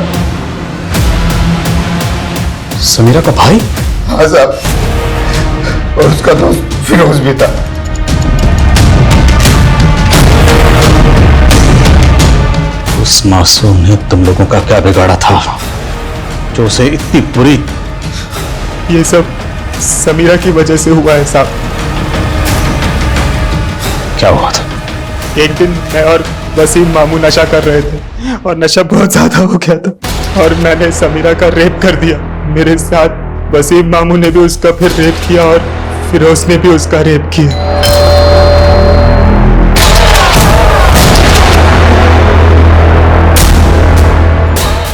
समीरा का भाई? हाँ साहब, और उसका दोस्त फिरोज भी था। उस मासूम ने तुम लोगों का क्या बिगाड़ा था जो उसे इतनी बुरी? ये सब समीरा की वजह से हुआ है साहब। क्या हुआ था? एक दिन मैं और वसीम मामू नशा कर रहे थे और नशा बहुत ज्यादा हो गया था और मैंने समीरा का रेप कर दिया। मेरे साथ वसीम मामू ने भी उसका फिर रेप किया और फिरोज ने भी उसका रेप किया।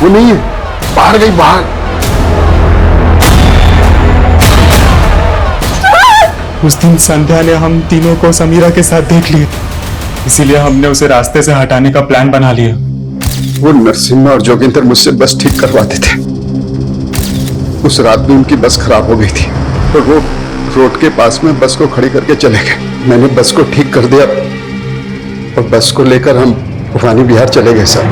वो नहीं है, बाहर गई, बाहर। उस दिन संध्या ने हम तीनों को समीरा के साथ देख लिया, इसीलिए हमने उसे रास्ते से हटाने का प्लान बना लिया। वो नरसिम्हा और जोगिंदर मुझसे बस ठीक करवाते थे। उस रात भी उनकी बस खराब हो गई थी और वो रोड के पास में बस को खड़ी करके चले गए। मैंने बस को ठीक कर दिया और बस को लेकर हम भवानी बिहार चले गए साहब।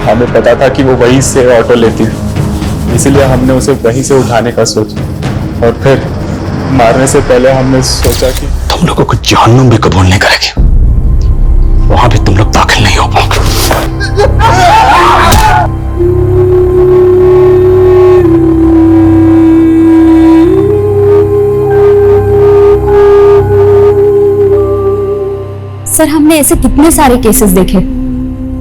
हमें पता था कि वो वहीं से ऑटो लेती है, इसीलिए हमने उसे वहीं से उठाने का सोचा और फिर मारने से पहले हमने सोचा कि तुम लोगों को जहन्नुम भी कबूल नहीं करेगी, वहां भी तुम लोग दाखिल नहीं हो पाओगे। सर, हमने ऐसे कितने सारे केसेस देखे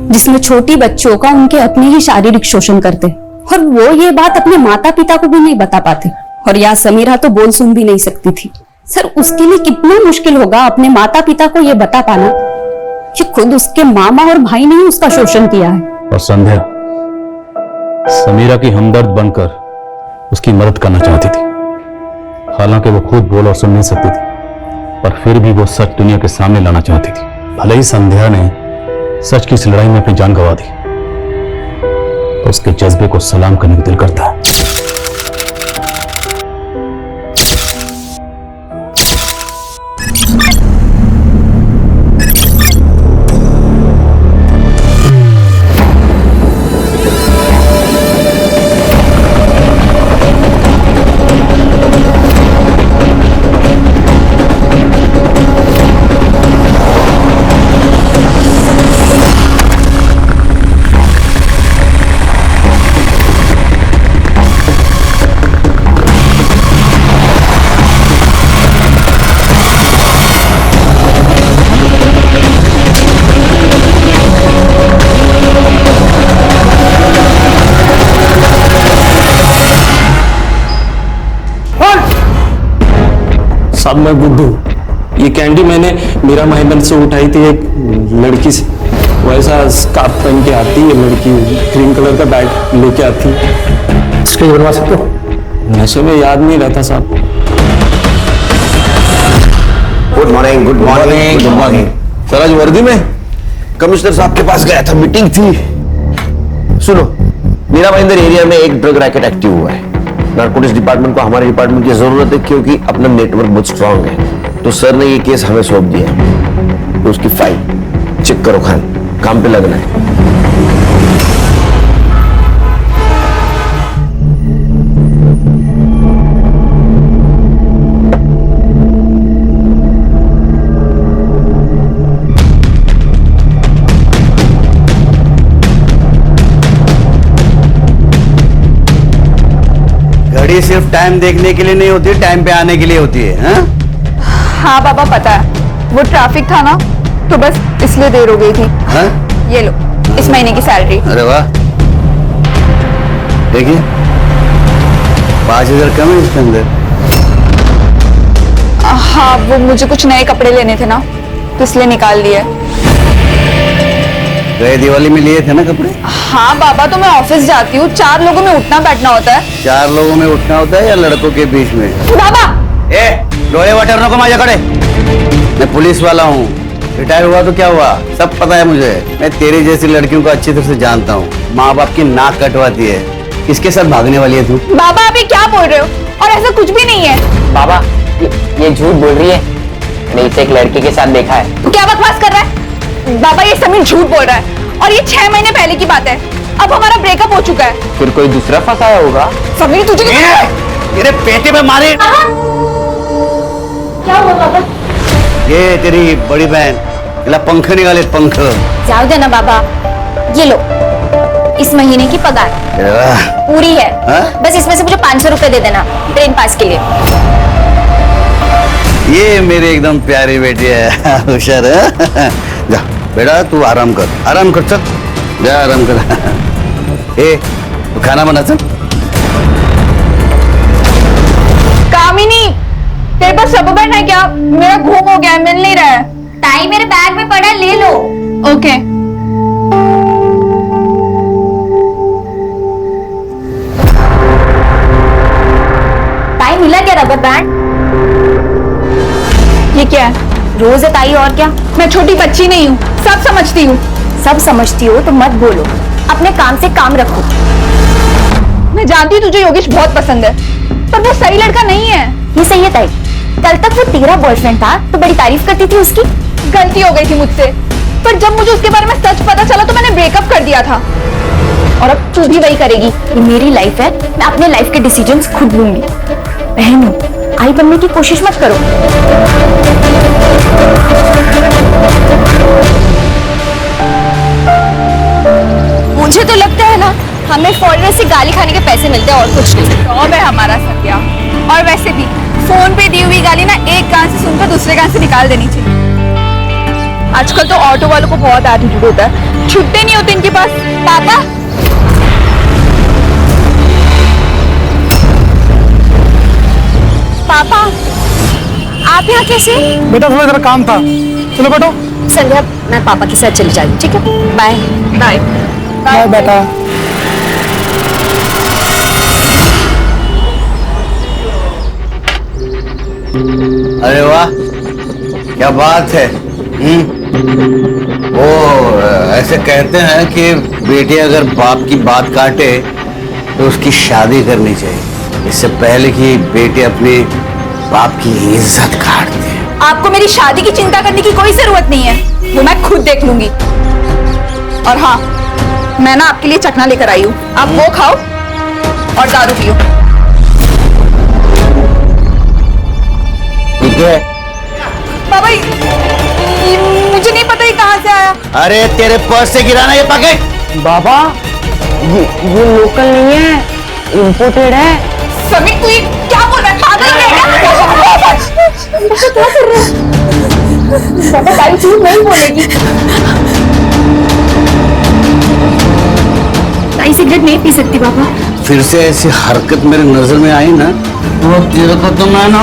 जिसमें छोटी बच्चों का उनके अपने ही शारीरिक शोषण करते और वो ये बात अपने माता पिता को भी नहीं बता पाते। और यहाँ समीरा तो बोल सुन भी नहीं सकती थी। सर, उसके लिए कितना मुश्किल होगा अपने माता पिता को ये बता पाना कि खुद उसके मामा और भाई ने ही उसका शोषण किया है। और संध्या समीरा की हमदर्द बनकर उसकी मदद करना चाहती थी। हालांकि वो खुद बोल और सुन नहीं सकती थी, पर फिर भी वो सच दुनिया के सामने लाना चाहती थी। भले ही संध्या ने सच की इस लड़ाई में अपनी जान गंवा दी, तो उसके जज्बे को सलाम करने को दिल करता है। साहब मैं गुड्डू, ये कैंडी मैंने मीरा महेंद्र से उठाई थी एक लड़की से। वैसा स्कार्फ पहन के आती है लड़की, ग्रीन कलर का बैग लेके आती है। इसके बनवा सकते हो? नशे में याद नहीं रहता साहब। Good morning, good morning, good morning. Sir आज वर्दी में कमिश्नर साहब के पास गया था, मीटिंग थी। सुनो, मीरा महेंद्र एरिया में एक ड्रग रैकेट एक्टिव हुआ है। नारकोटिक्स डिपार्टमेंट को हमारे डिपार्टमेंट की जरूरत है क्योंकि अपना नेटवर्क बहुत स्ट्रांग है। तो सर ने ये केस हमें सौंप दिया है। तो उसकी फाइल चेक करो खान, काम पे लगना है। गाड़ी सिर्फ टाइम देखने के लिए नहीं होती, टाइम पे आने के लिए होती है। हाँ हाँ बाबा पता है, वो ट्रैफिक था ना तो बस इसलिए देर हो गई थी। हाँ? ये लो इस महीने की सैलरी। अरे वाह, देखिए 5,000 कम है इसके अंदर। हाँ वो मुझे कुछ नए कपड़े लेने थे ना तो इसलिए निकाल लिए। गए दिवाली में लिए थे ना कपड़े? हाँ बाबा तो मैं ऑफिस जाती हूँ, 4 लोगों में उठना बैठना होता है। 4 लोगों में उठना होता है या लड़कों के बीच में? बाबा ए डोले वटरनों को माजा खड़े। मैं पुलिस वाला हूँ, रिटायर हुआ तो क्या हुआ, सब पता है मुझे। मैं तेरी जैसी लड़कियों को अच्छी तरह से जानता हूँ। माँ बाप की नाक कटवाती है, किसके साथ भागने वाली है तू? बाबा अभी क्या बोल रहे हो, और ऐसा कुछ भी नहीं है। बाबा ये झूठ बोल रही है, मैंने इसे एक लड़के के साथ देखा है। तू क्या बकवास कर रहा है? बाबा ये समीर झूठ बोल रहा है और ये 6 महीने पहले की बात है। अब हमारा ब्रेकअप हो चुका है। फिर कोई दूसरा फंसाया होगा। समीर तुझे तेरे पेटे में मारे। क्या हुआ बाबा? ये तेरी बड़ी बहन, इला पंख निकाले पंख। जाओ देना बाबा, ये लो इस महीने की पगार पूरी है। बस इसमें से मुझे 500 रुपए दे देना ट्रेन पास के लिए। ये मेरी एकदम प्यारी बेटी है, होशियार है। जा बेटा तू आराम कर, आराम कर, चल जा आराम कर। ए तू खाना बना चल। कामिनी तेरे पास रबर बैंड है क्या? मेरा घूम हो गया है, मिल नहीं रहा है। टाई मेरे बैग में पड़ा है, ले लो। ओके टाई मिला क्या रबर बैंड? ये क्या है? रोज है ताई, और क्या? मैं छोटी बच्ची नहीं हूँ, सब समझती हूँ। सब समझती हो तो मत बोलो, अपने काम से काम रखो। मैं जानती हूँ तुझे योगेश बहुत पसंद है, पर वो सही लड़का नहीं है। ये सही है ताई, कल तक वो तेरा बॉयफ्रेंड था तो बड़ी तारीफ करती थी उसकी। गलती हो गई थी मुझसे, पर जब मुझे उसके बारे में सच पता चला तो मैंने ब्रेकअप कर दिया था। और अब तू भी वही करेगी। ये मेरी लाइफ है, मैं अपने लाइफ के डिसीजंस खुद लूंगी। बहन हो, आई बनने की कोशिश मत करो। मुझे तो लगता है ना हमें फॉरेनर से गाली खाने के पैसे मिलते हैं और कुछ नहीं। जॉब है हमारा सत्या, और वैसे भी फोन पे दी हुई गाली ना एक कान से सुनकर दूसरे कान से निकाल देनी चाहिए। आजकल तो ऑटो वालों को बहुत एटीट्यूड होता है, छुट्टे नहीं होते इनके पास। पापा पापा आप यहाँ कैसे? बेटा थोड़ा जरा काम था, चलो बैठो। संध्या मैं पापा के साथ चली जाऊंगी, ठीक है? बाय बाय बाय बेटा। अरे वाह क्या बात है। वो ऐसे कहते हैं कि बेटी अगर बाप की बात काटे तो उसकी शादी करनी चाहिए, इससे पहले कि बेटी अपनी बाप की इज्जत काट दे। आपको मेरी शादी की चिंता करने की कोई जरूरत नहीं है, वो मैं खुद देख लूंगी। और हाँ, मैं ना आपके लिए चखना लेकर आई हूँ, आप वो खाओ और दारू पियो। ठीक है बाबा मुझे नहीं पता ये कहाँ से आया। अरे तेरे पर्स से गिरा ना ये पैकेट। बाबा ये लोकल नहीं है, इम्पोर्टेड है। समीर तू ये क्या बोल रहा है? पागल है क्या? क्या कर रहे हैं? बाबा सारी चीज नहीं बोलेगी। ताई सिगरेट नहीं पी सकती बाबा। फिर से ऐसी हरकत मेरे नजर में आई ना तो तेरे को तो मैं ना।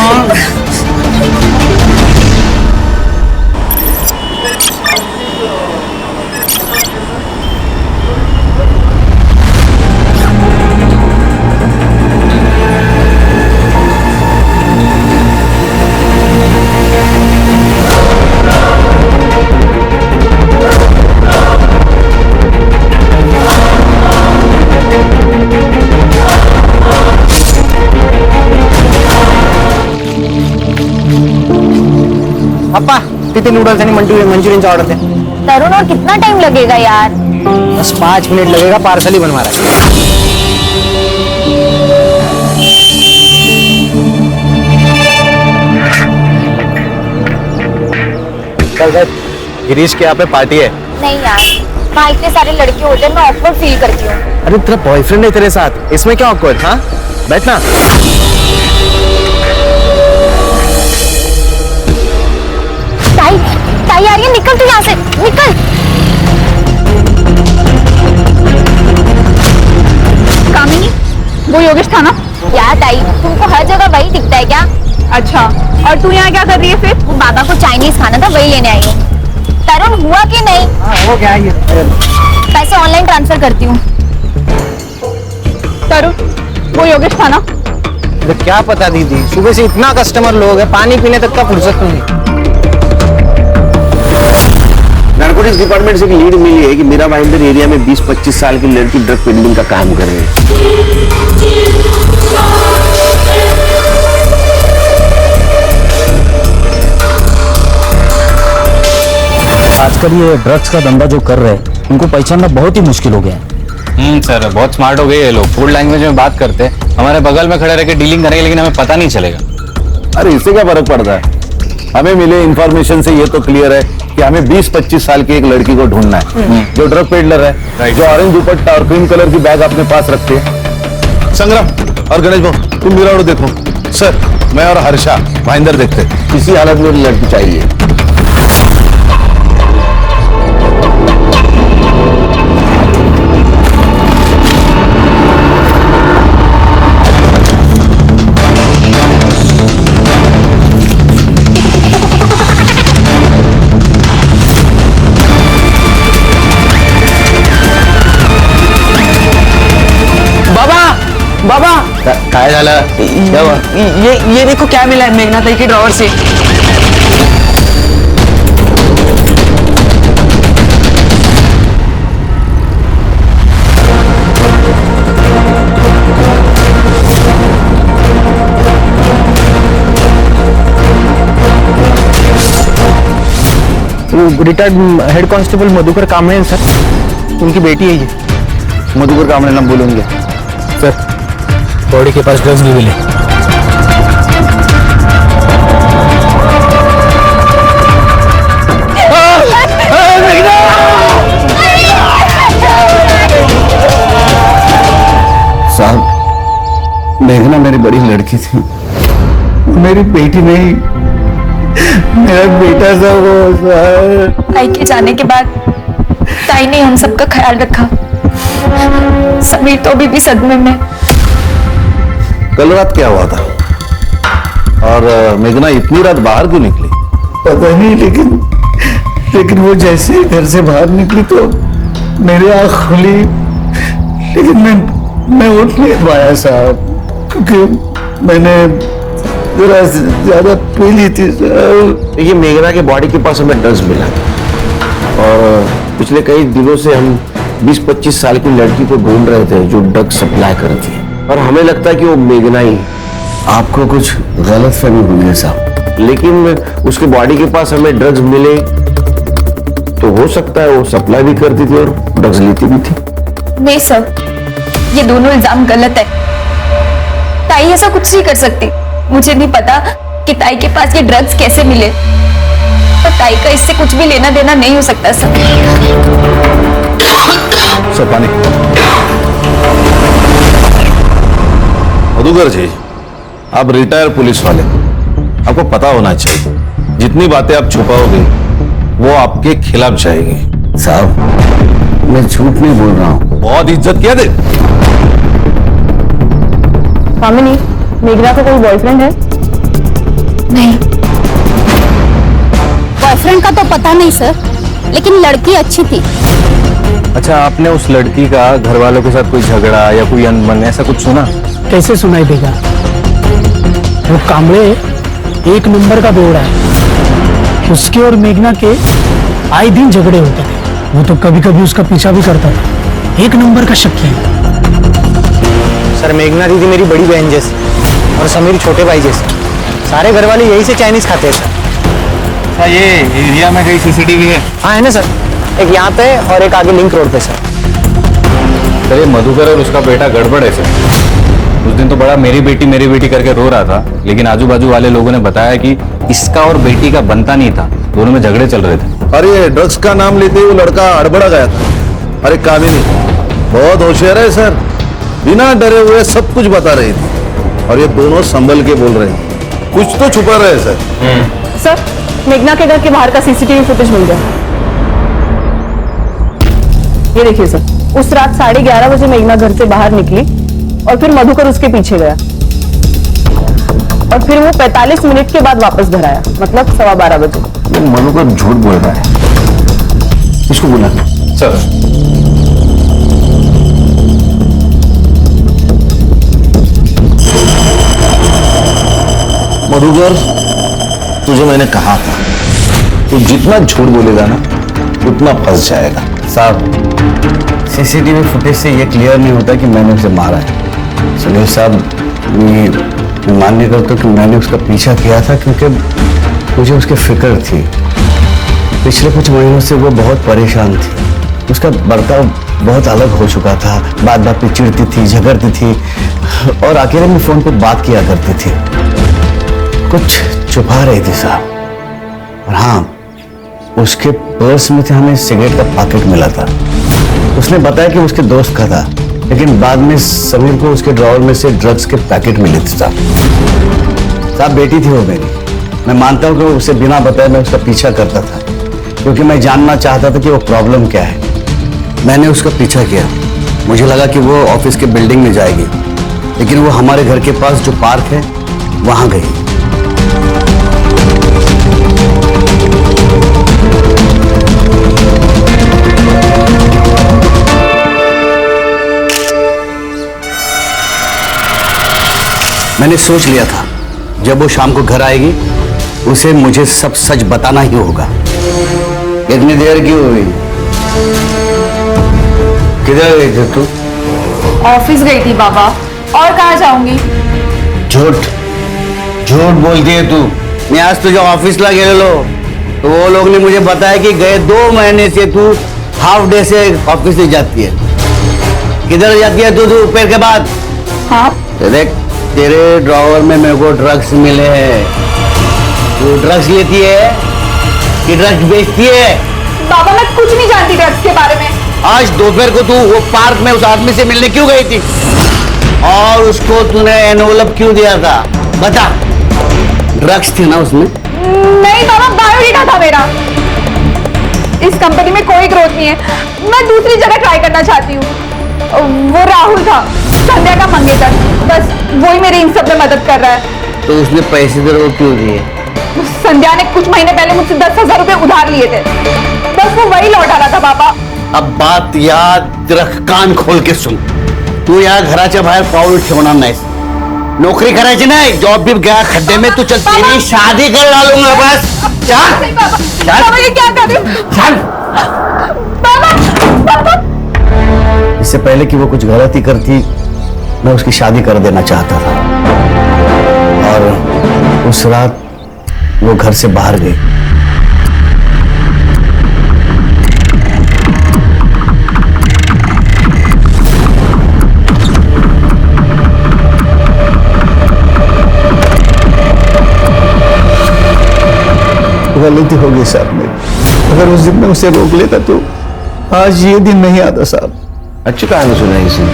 पप्पा तिथे नूडल्स आणि मंचुरियनचा ऑर्डर दे। तरुण और कितना टाइम लगेगा यार? बस 5 मिनट लगेगा, पार्सल ही बनवा रहा है। कल गिरीश के यहाँ पे पार्टी है। नहीं यार वहाँ इतने सारे लड़के होते हैं, मैं ऑकवर्ड फील करती हूँ। अरे तेरा बॉयफ्रेंड है तेरे साथ, इसमें क्या ऑकवर्ड? हाँ बैठना। ताई ताई आ रही है, निकल तू यहाँ से, निकल। कामिनी, वो योगेश था ना? क्या ताई, तुमको हर जगह वही दिखता है क्या? अच्छा, और तू यहाँ क्या कर रही है फिर? वो बाबा को चाइनीज खाना था, वही लेने आई हूँ। तरुण हुआ कि नहीं? हो गया ये। पैसे ऑनलाइन ट्रांसफर करती हूँ। तरुण, वो योगेश था ना? तो क्या पता दीदी, सुबह से इतना कस्टमर लोग है, पानी पीने तक का फुर्सत नहीं। नारकोटिक्स डिपार्टमेंट से एक लीड मिली है कि मीरा भाईंदर एरिया में 20-25 साल की लड़की ड्रग पेडलिंग का काम कर रही है। आजकल ये ड्रग्स का धंधा जो कर रहे हैं उनको पहचानना बहुत ही मुश्किल हो गया है। सर बहुत स्मार्ट हो गए ये लोग, फूड लैंग्वेज में बात करते हैं, हमारे बगल में खड़े रह के डीलिंग करेंगे लेकिन हमें पता नहीं चलेगा। अरे इससे क्या फर्क पड़ता है? हमें मिले इंफॉर्मेशन से ये तो क्लियर है कि हमें 20-25 साल की एक लड़की को ढूंढना है जो ड्रग पेडलर है, जो ऑरेंज दुपट्टा और क्रीम कलर की बैग अपने पास रखते हैं। संग्राम और गणेश भाऊ, तुम मेरा और देखो। सर, मैं और हर्षा भाईंदर देखते, किसी हालत में लड़की चाहिए। बाबा काय झालं? क्या हुआ? ये देखो क्या मिला है मेघना ताई के ड्रॉवर से। Retired head constable Madhukar Kamble sir, उनकी बेटी है ये। मधुकर कांबळे नाम बोलेंगे सर। बॉडी के पास ड्रग्स भी मिले। साहब, मेघना मेरी बड़ी लड़की थी, मेरी बेटी नहीं, मेरा बेटा था वो सर। ताई के जाने के बाद ताई ने हम सबका ख्याल रखा। समीर तो अभी भी सदमे में। कल रात क्या हुआ था? और मेघना इतनी रात बाहर क्यों निकली? पता नहीं, लेकिन वो जैसे ही घर से बाहर निकली तो मेरी आँख खुली, लेकिन मैं उठ नहीं पाया साहब, क्योंकि मैंने जरा ज्यादा पी ली थी सर। ये मेघना के बॉडी के पास हमें ड्रग्स मिला और पिछले कई दिनों से हम 20-25 साल की लड़की को ढूंढ रहे थे जो ड्रग्स सप्लाई करती है, और हमें लगता है कि वो मेघना ही। आपको कुछ गलतफहमी हुई है साहब, लेकिन उसके बॉडी के पास हमें ड्रग्स मिले तो हो सकता है वो सप्लाई भी करती थी और ड्रग्स लेती भी थी। नहीं सर, ये दोनों इल्जाम गलत है। ताई ऐसा कुछ नहीं कर सकती। मुझे नहीं पता कि ताई के पास ये ड्रग्स कैसे मिले, और ताई का इससे कुछ भी लेना देना नहीं हो सकता सर। सर पानी। मधुकर जी, आप रिटायर पुलिस वाले, आपको पता होना चाहिए जितनी बातें आप छुपाओगे वो आपके खिलाफ जाएगी। साहब, मैं झूठ नहीं बोल रहा हूँ। बहुत इज्जत किया दे। कामिनी, मेघना का कोई बॉयफ्रेंड है? नहीं। बॉयफ्रेंड का तो पता नहीं सर, लेकिन लड़की अच्छी थी। अच्छा, आपने उस लड़की का घर वालों के साथ कोई झगड़ा या कोई अनबन ऐसा कुछ सुना? कैसे सुनाई देगा? वो कांबळे एक नंबर का बेवड़ा है। उसके और मेघना के आए दिन झगड़े होते थे। वो तो कभी कभी उसका पीछा भी करता था। एक नंबर का शक्की है। सर, मेघना दीदी मेरी बड़ी बहन जैसी और समीर छोटे भाई जैसे। सारे घर वाले यही से चाइनीज खाते हैं सर। अच्छा, ये एरिया में कहीं सीसीटीवी है? हाँ है ना सर, एक यहाँ पे और एक आगे लिंक रोड पे सर। सर, ये मधुकर और उसका बेटा गड़बड़ है सर। उस दिन तो बड़ा मेरी बेटी करके रो रहा था, लेकिन आजू बाजू वाले लोगों ने बताया कि इसका और बेटी का बनता नहीं था, दोनों में झगड़े चल रहे थे। अरे ड्रग्स का नाम लेते ही वो लड़का अड़बड़ा गया था। अरे कामिनी बहुत होशियार है सर, बिना डरे हुए सब कुछ बता रही थी और ये दोनों संभल के बोल रहे हैं, कुछ तो छुपा रहे हैं सर। सर, मेघना के घर के बाहर का सीसीटीवी फुटेज मिल गया। ये देखिए सर, उस रात 11:30 बजे मेघना घर से बाहर निकली और फिर मधुकर उसके पीछे गया और फिर वो 45 मिनट के बाद वापस घर आया, मतलब 12:15 बजे। मधुकर झूठ बोल रहा है, इसको बुला सर। मधुकर, तुझे मैंने कहा था, तू जितना झूठ बोलेगा ना उतना फंस जाएगा। साहब, सीसीटीवी फुटेज से ये क्लियर नहीं होता कि मैंने उसे मारा है। सुनील साहब, मैं मान्य करता हूँ कि मैंने उसका पीछा किया था क्योंकि मुझे उसकी फिक्र थी। पिछले कुछ महीनों से वो बहुत परेशान थी, उसका बर्ताव बहुत अलग हो चुका था, बात बात पे चिढ़ती थी, झगड़ती थी और अकेले में फोन पे बात किया करती थी, कुछ छुपा रही थी साहब। और हाँ, उसके पर्स में से हमें सिगरेट का पैकेट मिला था। उसने बताया कि उसके दोस्त का था, लेकिन बाद में समीर को उसके ड्रॉवर में से ड्रग्स के पैकेट मिले थे साहब। बेटी थी वो मेरी, मैं मानता हूँ कि उसे बिना बताए मैं उसका पीछा करता था क्योंकि मैं जानना चाहता था कि वो प्रॉब्लम क्या है। मैंने उसका पीछा किया, मुझे लगा कि वो ऑफिस के बिल्डिंग में जाएगी, लेकिन वो हमारे घर के पास जो पार्क है वहां गई। मैंने सोच लिया था जब वो शाम को घर आएगी उसे मुझे सब सच बताना ही होगा। इतनी देर क्यों हुई? किधर गई थी तू? ऑफिस गई थी बाबा, और कहाँ जाऊंगी? झूठ झूठ बोलती है तू। मैं आज तुझे ऑफिस ला गए लो तो वो लोग ने मुझे बताया कि गए 2 महीने से तू हाफ डे से ऑफिस से जाती है। किधर जाती है तू दोपहर के बाद? हाँ, देख, तेरे ड्रॉवर में मेरे को ड्रग्स मिले हैं। तू ड्रग्स लेती है कि ड्रग्स बेचती है? बाबा मैं कुछ नहीं जानती ड्रग्स के बारे में। आज दोपहर को तू वो पार्क में उस आदमी से मिलने क्यों गई थी और उसको तूने एनवलप क्यों दिया था? बता। ड्रग्स थी ना उसमें? नहीं बाबा, बायोडेटा था मेरा। इस कंपनी में कोई ग्रोथ नहीं है, मैं दूसरी जगह ट्राई करना चाहती हूँ। वो राहुल था, संध्या का मंगेतर, बस वही मेरी इन सब में मदद कर रहा है। तो उसने पैसे तेरे को क्यों दिए? संध्या ने कुछ महीने पहले मुझसे 10,000 रुपए उधार लिए थे, बस वो वही लौटा रहा था बाबा। अब बात याद रख, कान खोल के सुन। तू यहाँ घराच्या बाहेर पाऊल ठेवणार नाहीस, नौकरी करायची नाही, जॉब भी गया खड्डे में, तू चल तेरी शादी कर डालूंगा बस। चल बाबा, ये क्या कर रहे हो? चल बाबा। इससे पहले कि वो कुछ गलती करती मैं उसकी शादी कर देना चाहता था और उस रात वो घर से बाहर गई। गलती हो गई साहब मेरी, अगर उस दिन मैं उसे रोक लेता तो आज ये दिन नहीं आता साहब। अच्छी कहानी सुनाई इसने,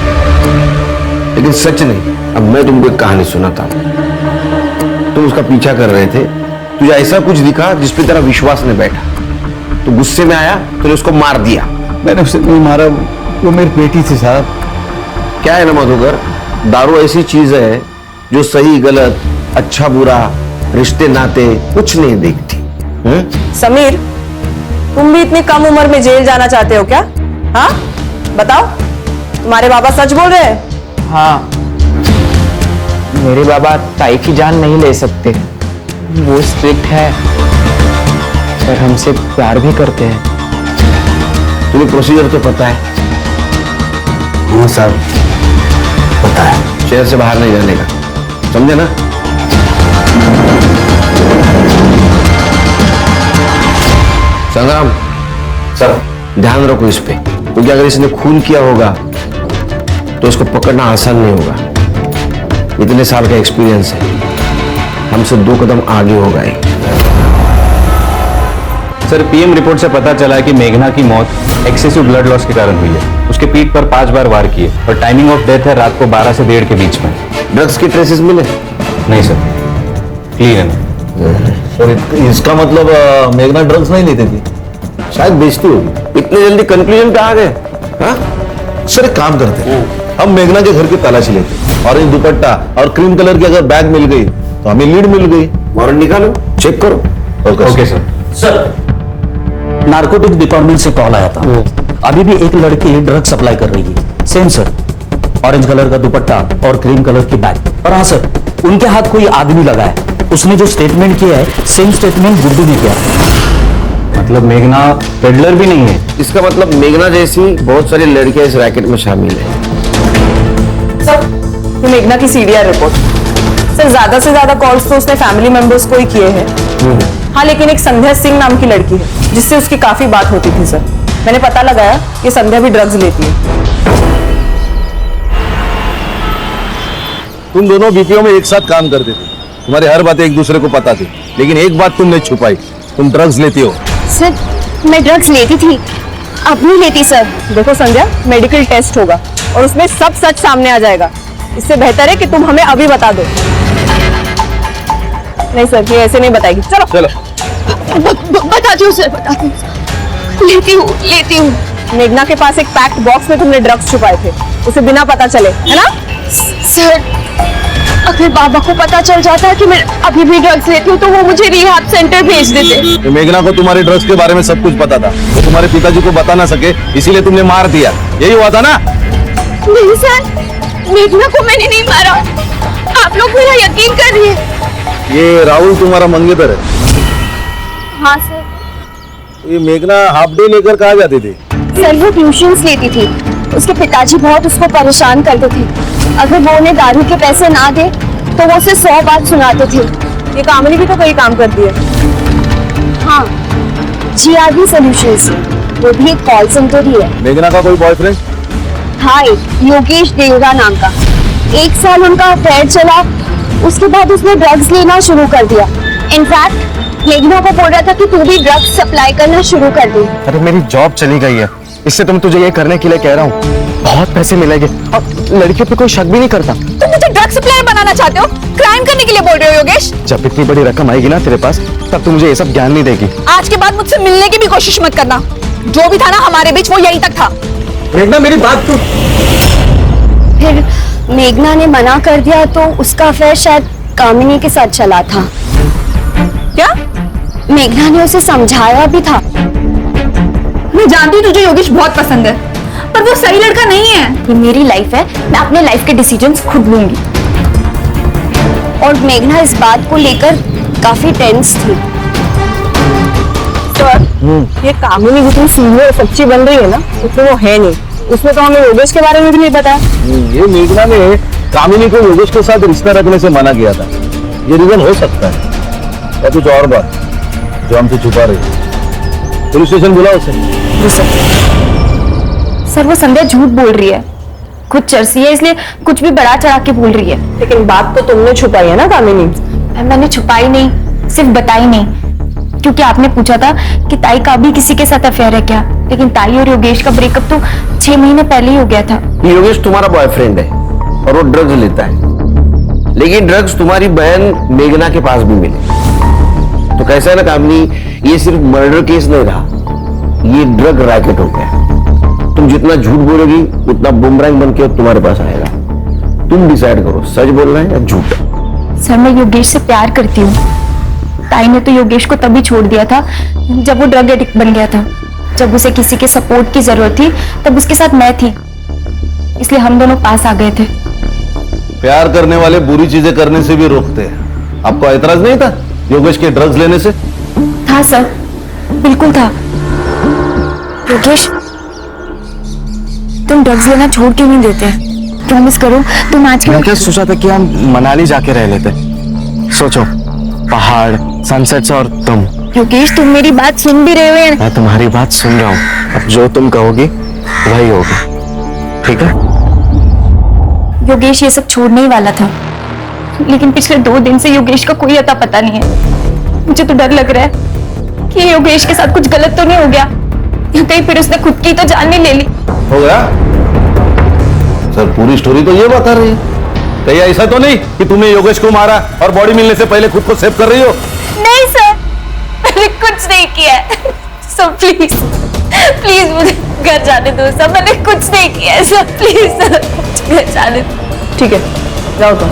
लेकिन सच नहीं। अब मैं तुमको एक कहानी सुनाता हूं। तुम उसका पीछा कर रहे थे, तुझे ऐसा कुछ दिखा जिस पे तेरा विश्वास नहीं बैठा, तो गुस्से में आया, तूने उसको मार दिया। मैंने उसे नहीं मारा, वो मेरी बेटी थी साहब। क्या है ना मधुकर, दारू ऐसी चीज है जो सही गलत, अच्छा बुरा, रिश्ते नाते कुछ नहीं देखती। समीर, तुम भी इतनी कम उम्र में जेल जाना चाहते हो क्या? हाँ बताओ, तुम्हारे बाबा सच बोल रहे हैं? हाँ, मेरे बाबा ताई की जान नहीं ले सकते, वो स्ट्रिक्ट है पर हमसे प्यार भी करते हैं। तुम्हें प्रोसीजर तो पता है? हाँ साहब पता है। शहर से बाहर नहीं जाने का, समझे ना? संग्राम सर, ध्यान रखो इस पे, क्योंकि अगर इसने खून किया होगा तो उसको पकड़ना आसान नहीं होगा। इतने साल का एक्सपीरियंस है, हमसे 2 कदम आगे हो गए। सर पीएम रिपोर्ट से पता चला है कि मेघना की मौत एक्सेसिव ब्लड लॉस के कारण हुई है। उसके पीठ पर 5 बार वार किए और टाइमिंग ऑफ डेथ है रात को 12 से 1:30 के बीच में। ड्रग्स की ट्रेसेस मिले? नहीं सर, क्लीन है। सर इसका मतलब मेघना ड्रग्स नहीं लेती थी, शायद बेचती होगी। इतनी जल्दी कंक्लूजन पे आ गए? हाँ? सर एक काम करते हैं, हम मेघना के घर की तलाशी लेते, ऑरेंज दुपट्टा और क्रीम कलर की अगर बैग मिल गई तो हमें लीड मिल गई। वारंट निकालो, चेक करो। Okay sir. Sir narcotic department से कॉल आया था, अभी भी एक लड़की ड्रग सप्लाई कर रही है। सेम सर, ऑरेंज कलर का दुपट्टा और क्रीम कलर की बैग। और हाँ सर, उनके हाथ कोई आदमी लगा है। उसने जो स्टेटमेंट किया है सेम स्टेटमेंट गुड्डू ने किया। मतलब मेघना पेडलर भी नहीं है? इसका मतलब मेघना जैसी बहुत सारी लड़कियां इस रैकेट में शामिल है। सर ये मेघना की सीडीआर रिपोर्ट। सर ज्यादा से ज्यादा कॉल्स तो उसने फैमिली मेंबर्स को ही किए हैं। हाँ लेकिन एक संध्या सिंह नाम की लड़की है जिससे उसकी काफी बात होती थी। सर मैंने पता लगाया कि संध्या भी ड्रग्स लेती है। तुम दोनों बीपीओ में एक साथ काम करते थे, तुम्हारी हर बातें एक दूसरे को पता थी, लेकिन एक बात तुमने छुपाई, तुम ड्रग्स लेती हो। सर मैं ड्रग्स लेती थी, अब नहीं लेती सर। देखो संध्या, मेडिकल टेस्ट होगा और उसमें सब सच सामने आ जाएगा। इससे बेहतर है कि तुम हमें अभी बता दो। नहीं सर, ये ऐसे नहीं बताएगी। चलो चलो। बताती हूँ सर, बताती हूँ। लेती हूँ। मेघना के पास एक पैक्ड बॉक्स में तुमने ड्रग्स छुपाए थे, उसे बिना पता चले, है ना? सर अगर बाबा को पता चल जाता है कि मैं अभी भी ड्रग्स लेती हूँ तो वो मुझे रिहैब सेंटर भेज देते। तो मेघना को तुम्हारे ड्रग्स के बारे में सब कुछ पता था, वो तुम्हारे पिताजी को बता ना सके, इसीलिए तुमने मार दिया, यही हुआ था ना? नहीं सर, मेघना को मैंने नहीं मारा, आप लोग मेरा यकीन कर रही है। ये राहुल तुम्हारा मंगेतर है? हाँ सर। ये मेघना हाफ डे लेकर कहाँ जाती थी? सर वो ट्यूशंस लेती थी, उसके पिताजी बहुत उसको परेशान करते थे। अगर वो उन्हें दारू के पैसे ना दे तो वो उसे 100 बात सुनाते थे। ये कामिनी भी तो कई काम करती है। हाँ, GRV सॉल्यूशंस, वो भी एक कॉल सेंटर ही है। मेघना का कोई बॉयफ्रेंड? हाँ, योगेश देवरा नाम का। 1 साल उनका अफेयर चला, उसके बाद उसने ड्रग्स लेना शुरू कर दिया। इनफैक्ट मेघना को बोल रहा था कि तू भी ड्रग्स सप्लाई करना शुरू कर दे। अरे मेरी जॉब चली गई है, इससे तुम तुझे ये करने के लिए कह रहा हूँ। बहुत पैसे मिलेंगे और लड़कियों पे कोई शक भी नहीं करता। तुम मुझे ड्रग सप्लायर बनाना चाहते हो? क्राइम करने के लिए बोल रहे हो योगेश? जब इतनी बड़ी रकम आएगी ना तेरे पास, तब तू मुझे ये सब ज्ञान नहीं देगी। आज के बाद मुझसे मिलने की भी कोशिश मत करना। जो भी था ना हमारे बीच वो यहीं तक था। मेघना मेरी बात सुन। फिर मेघना ने मना कर दिया तो उसका अफेयर शायद कामिनी के साथ चला था। क्या? मेघना ने उसे समझाया भी था। मैं जानती हूँ तुझे योगेश बहुत पसंद है, पर वो सही लड़का नहीं है। ये मेरी लाइफ है, मैं अपने लाइफ के डिसीजंस खुद लूंगी। और मेघना इस बात को लेकर काफी टेंस थी। सर, ये कामिनी जितनी सीधी और सच्ची बन रही है ना, उसमें वो है नहीं। उसमें तो हमें योगेश के बारे में भी नहीं पता है। ये मेघना ने कामिनी को योगेश के साथ रिश्ता रखने से मना किया था, ये रीजन हो सकता है, या कुछ और बात जो हमसे छुपा रही है। पुलिस स्टेशन बुलाओ उसे। सर वो संध्या झूठ बोल रही है, खुद चर्सी है इसलिए कुछ भी बढ़ा चढ़ा के बोल रही है। लेकिन बात तो तुमने छुपाई है ना कामिनी? मैंने छुपाई नहीं, सिर्फ बताई नहीं, क्योंकि आपने पूछा था कि ताई का भी किसी के साथ अफेयर है क्या। लेकिन ताई और योगेश का ब्रेकअप तो 6 महीने पहले ही हो गया था। योगेश तुम्हारा बॉयफ्रेंड है और वो ड्रग्स लेता है, लेकिन ड्रग्स तुम्हारी बहन मेघना के पास भी मिले। तो कैसा है ना कामिनी, ये सिर्फ मर्डर केस नहीं रहा, ये ड्रग रैकेट हो गया। तुम जितना झूठ बोलोगी उतना बुमरैंग बन के तुम्हारे पास आएगा। तुम डिसाइड करो, सच बोलना है या झूठ। सर मैं योगेश से प्यार करती हूँ। ताई ने तो योगेश को तभी छोड़ दिया था जब वो ड्रग एडिक्ट बन गया था। जब उसे किसी के सपोर्ट की जरूरत थी तब उसके साथ मैं थी, इसलिए हम दोनों पास आ गए थे। प्यार करने वाले बुरी चीजें करने से भी रोकते हैं। आपको एतराज नहीं था योगेश के ड्रग्स लेने से? था सर, बिल्कुल था। योगेश तुम ड्रग्स लेना छोड़ क्यों नहीं देते? प्रॉमिस करो तुम आज के। मैं क्या सोचा था कि हम मनाली जाके रह लेते। सोचो, पहाड़, सनसेट्स और तुम। योगेश तुम मेरी बात सुन भी रहे हो या? मैं तुम्हारी बात सुन रहा हूँ, अब जो तुम कहोगी वही होगा, ठीक है? योगेश ये सब छोड़ने ही वाला था, लेकिन पिछले 2 दिन से योगेश का कोई अता पता नहीं है। मुझे तो डर लग रहा है कि योगेश के साथ कुछ गलत तो नहीं हो गया, या कहीं फिर उसने खुद की तो जान नहीं ले ली। हो गया सर, पूरी स्टोरी तो ये बता रही है। कहीं ऐसा तो नहीं कि तुमने योगेश को मारा और बॉडी मिलने से पहले खुद को सेव कर रही हो? नहीं सर, मैंने कुछ नहीं किया है। सर प्लीज प्लीज मुझे घर जाने दो सर, मैंने कुछ नहीं किया है सर, प्लीज सर घर जाने दो। ठीक है, जाओ तुम।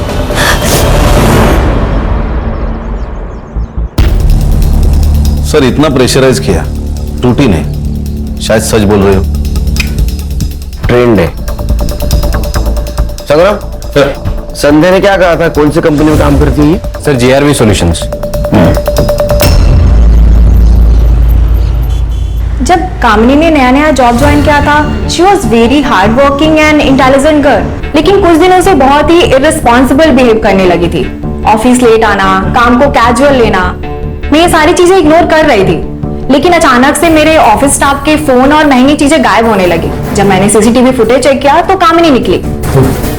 सर इतना प्रेशराइज किया, टूटी नहीं, शायद सच बोल रहे हो। ट्रेंड है। संग्राम सर, संध्या ने क्या कहा था, कौन सी कंपनी में काम करती है? Sir JRV solutions. जब कामिनी ने नया नया जॉब ज्वाइन किया था, she was very hard working and intelligent girl, लेकिन कुछ दिनों से बहुत ही इररिस्पॉन्सिबल बिहेव करने लगी थी। ऑफिस लेट आना, काम को कैजुअल लेना, मैं ये सारी चीजें इग्नोर कर रही थी, लेकिन अचानक से मेरे ऑफिस स्टाफ के फोन और महंगी चीजें गायब होने लगी। जब मैंने CCTV फुटेज चेक किया तो कामिनी निकली।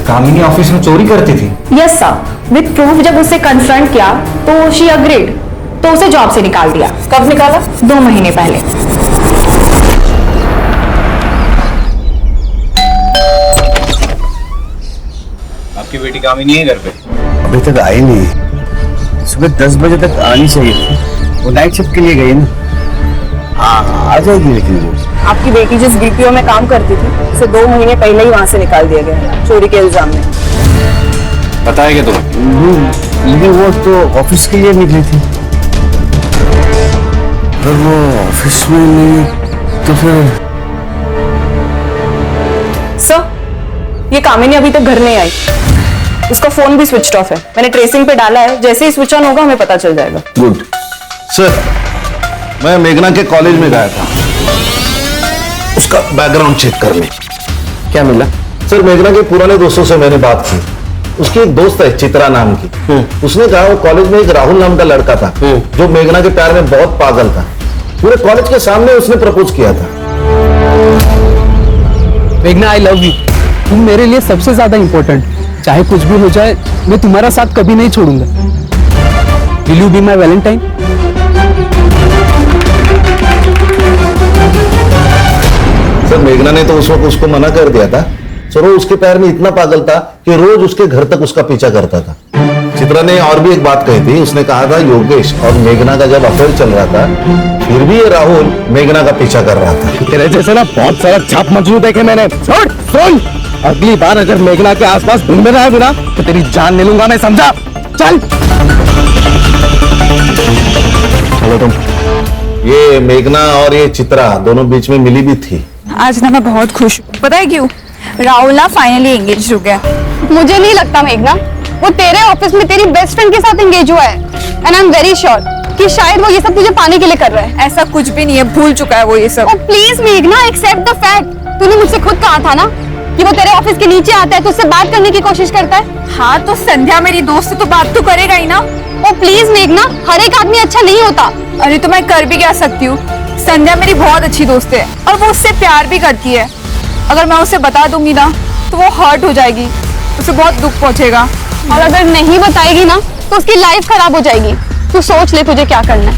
कामिनी ऑफिस में चोरी करती थी? Yes sir, with proof. जब उससे कन्फ्रंट किया तो शी अग्रीड, तो उसे जॉब से निकाल दिया। कब निकाला? 2 महीने पहले। आपकी बेटी कामिनी है घर पे? अभी तक आई नहीं, सुबह 10 बजे तक आनी चाहिए थी, वो नाइट शिफ्ट के लिए गई ना। हाँ आ जाएगी, लेकिन वो आपकी बेटी जिस BPO में काम करती थी, उसे 2 महीने पहले ही वहां से निकाल दिया गया चोरी के इल्जाम में। पता है क्या तुम्हें? लेकिन वो तो ऑफिस के लिए निकली थी। अगर वो ऑफिस में नहीं तो फिर। सर, ये कामिनी अभी तक घर नहीं आई, उसका फोन भी स्विच ऑफ है। मैंने ट्रेसिंग पे डाला है, जैसे ही स्विच ऑन होगा हमें पता चल जाएगा। गुड सर, मैं मेघना के कॉलेज में गया था उसका बैकग्राउंड चेक करने। क्या मिला? सर मेघना के पुराने दोस्तों से मैंने बात की। उसकी एक दोस्त है चित्रा नाम की, उसने कहा वो कॉलेज में एक राहुल नाम का लड़का था जो मेघना के प्यार में बहुत पागल था। पूरे कॉलेज के सामने उसने प्रपोज किया था। मेघना, आई लव यू। तुम मेरे लिए सबसे ज्यादा इंपॉर्टेंट। चाहे कुछ भी हो जाए, मैं तुम्हारा साथ कभी नहीं छोड़ूंगा। Will you be my Valentine? Sir मेघना ने तो उस वक्त उसको मना कर दिया था। सर वो उसके प्यार में इतना पागल था कि रोज उसके घर तक उसका पीछा करता था। चित्रा ने और भी एक बात कही थी, उसने कहा था योगेश और मेघना का जब अफेयर चल रहा था, फिर भी ये राहुल मेघना का पीछा कर रहा था। तेरे जैसे ना बहुत सारा छाप मजनू देखे मैंने। सुन, अगली बार अगर मेघना के आसपास घूमने रहा बिना तो तेरी जान ले लूंगा मैं, समझा? चल चलो तुम। ये मेघना और ये चित्रा दोनों बीच में मिली भी थी। आज ना मैं बहुत खुश हूँ, पता है क्यों? राहुल ना फाइनली एंगेज हो गया। मुझे नहीं लगता मेघना, वो तेरे ऑफिस में तेरी बेस्ट फ्रेंड के साथ एंगेज हुआ है, and I am very sure कि शायद वो ये सब तुझे पाने के लिए कर रहा है। ऐसा कुछ भी नहीं है, भूल चुका है वो ये सब। प्लीज मेघना, एक्सेप्ट द फैक्ट। तूने मुझसे खुद कहा था ना कि वो तेरे ऑफिस के नीचे आता है तो उससे बात करने की कोशिश करता है। हाँ तो संध्या मेरी दोस्त तो बात तो करेगा ही ना। ओ प्लीज मेघना, हर एक आदमी अच्छा नहीं होता। अरे तो मैं कर भी क्या सकती हूँ? संध्या मेरी बहुत अच्छी दोस्त है और वो उससे प्यार भी करती है। अगर मैं उसे बता दूंगी ना तो वो हर्ट हो जाएगी, उसे बहुत दुख पहुंचेगा, और अगर नहीं बताएगी ना तो उसकी लाइफ खराब हो जाएगी। तू सोच ले तुझे क्या करना है।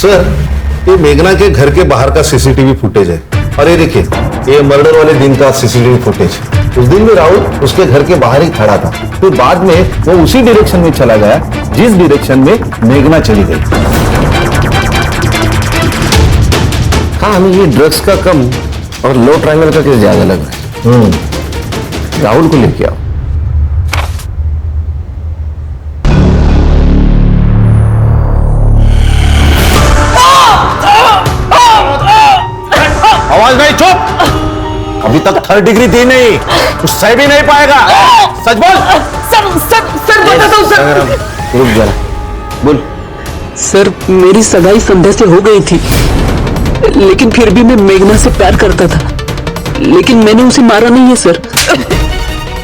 सर ये मेघना के घर के बाहर का CCTV फुटेज है, और ये देखिए ये मर्डर वाले दिन का CCTV फुटेज। उस दिन भी राहुल उसके घर के बाहर ही खड़ा था, फिर बाद में वो उसी डायरेक्शन में चला गया जिस डायरेक्शन में मेघना चली गई। हाँ हमें ये ड्रग्स का कम और लो ट्रायंगल का केस ज्यादा लग रहा है। राहुल को लेके आओ। आवाज नहीं, चुप। अभी तक 3rd डिग्री दी नहीं, उससे भी नहीं पाएगा। सच बोल। सर बताता हूँ सर। रुक जा, बोल। सर मेरी सगाई संध्या से हो गई थी, लेकिन फिर भी मैं मेघना से प्यार करता था, लेकिन मैंने उसे मारा नहीं है सर।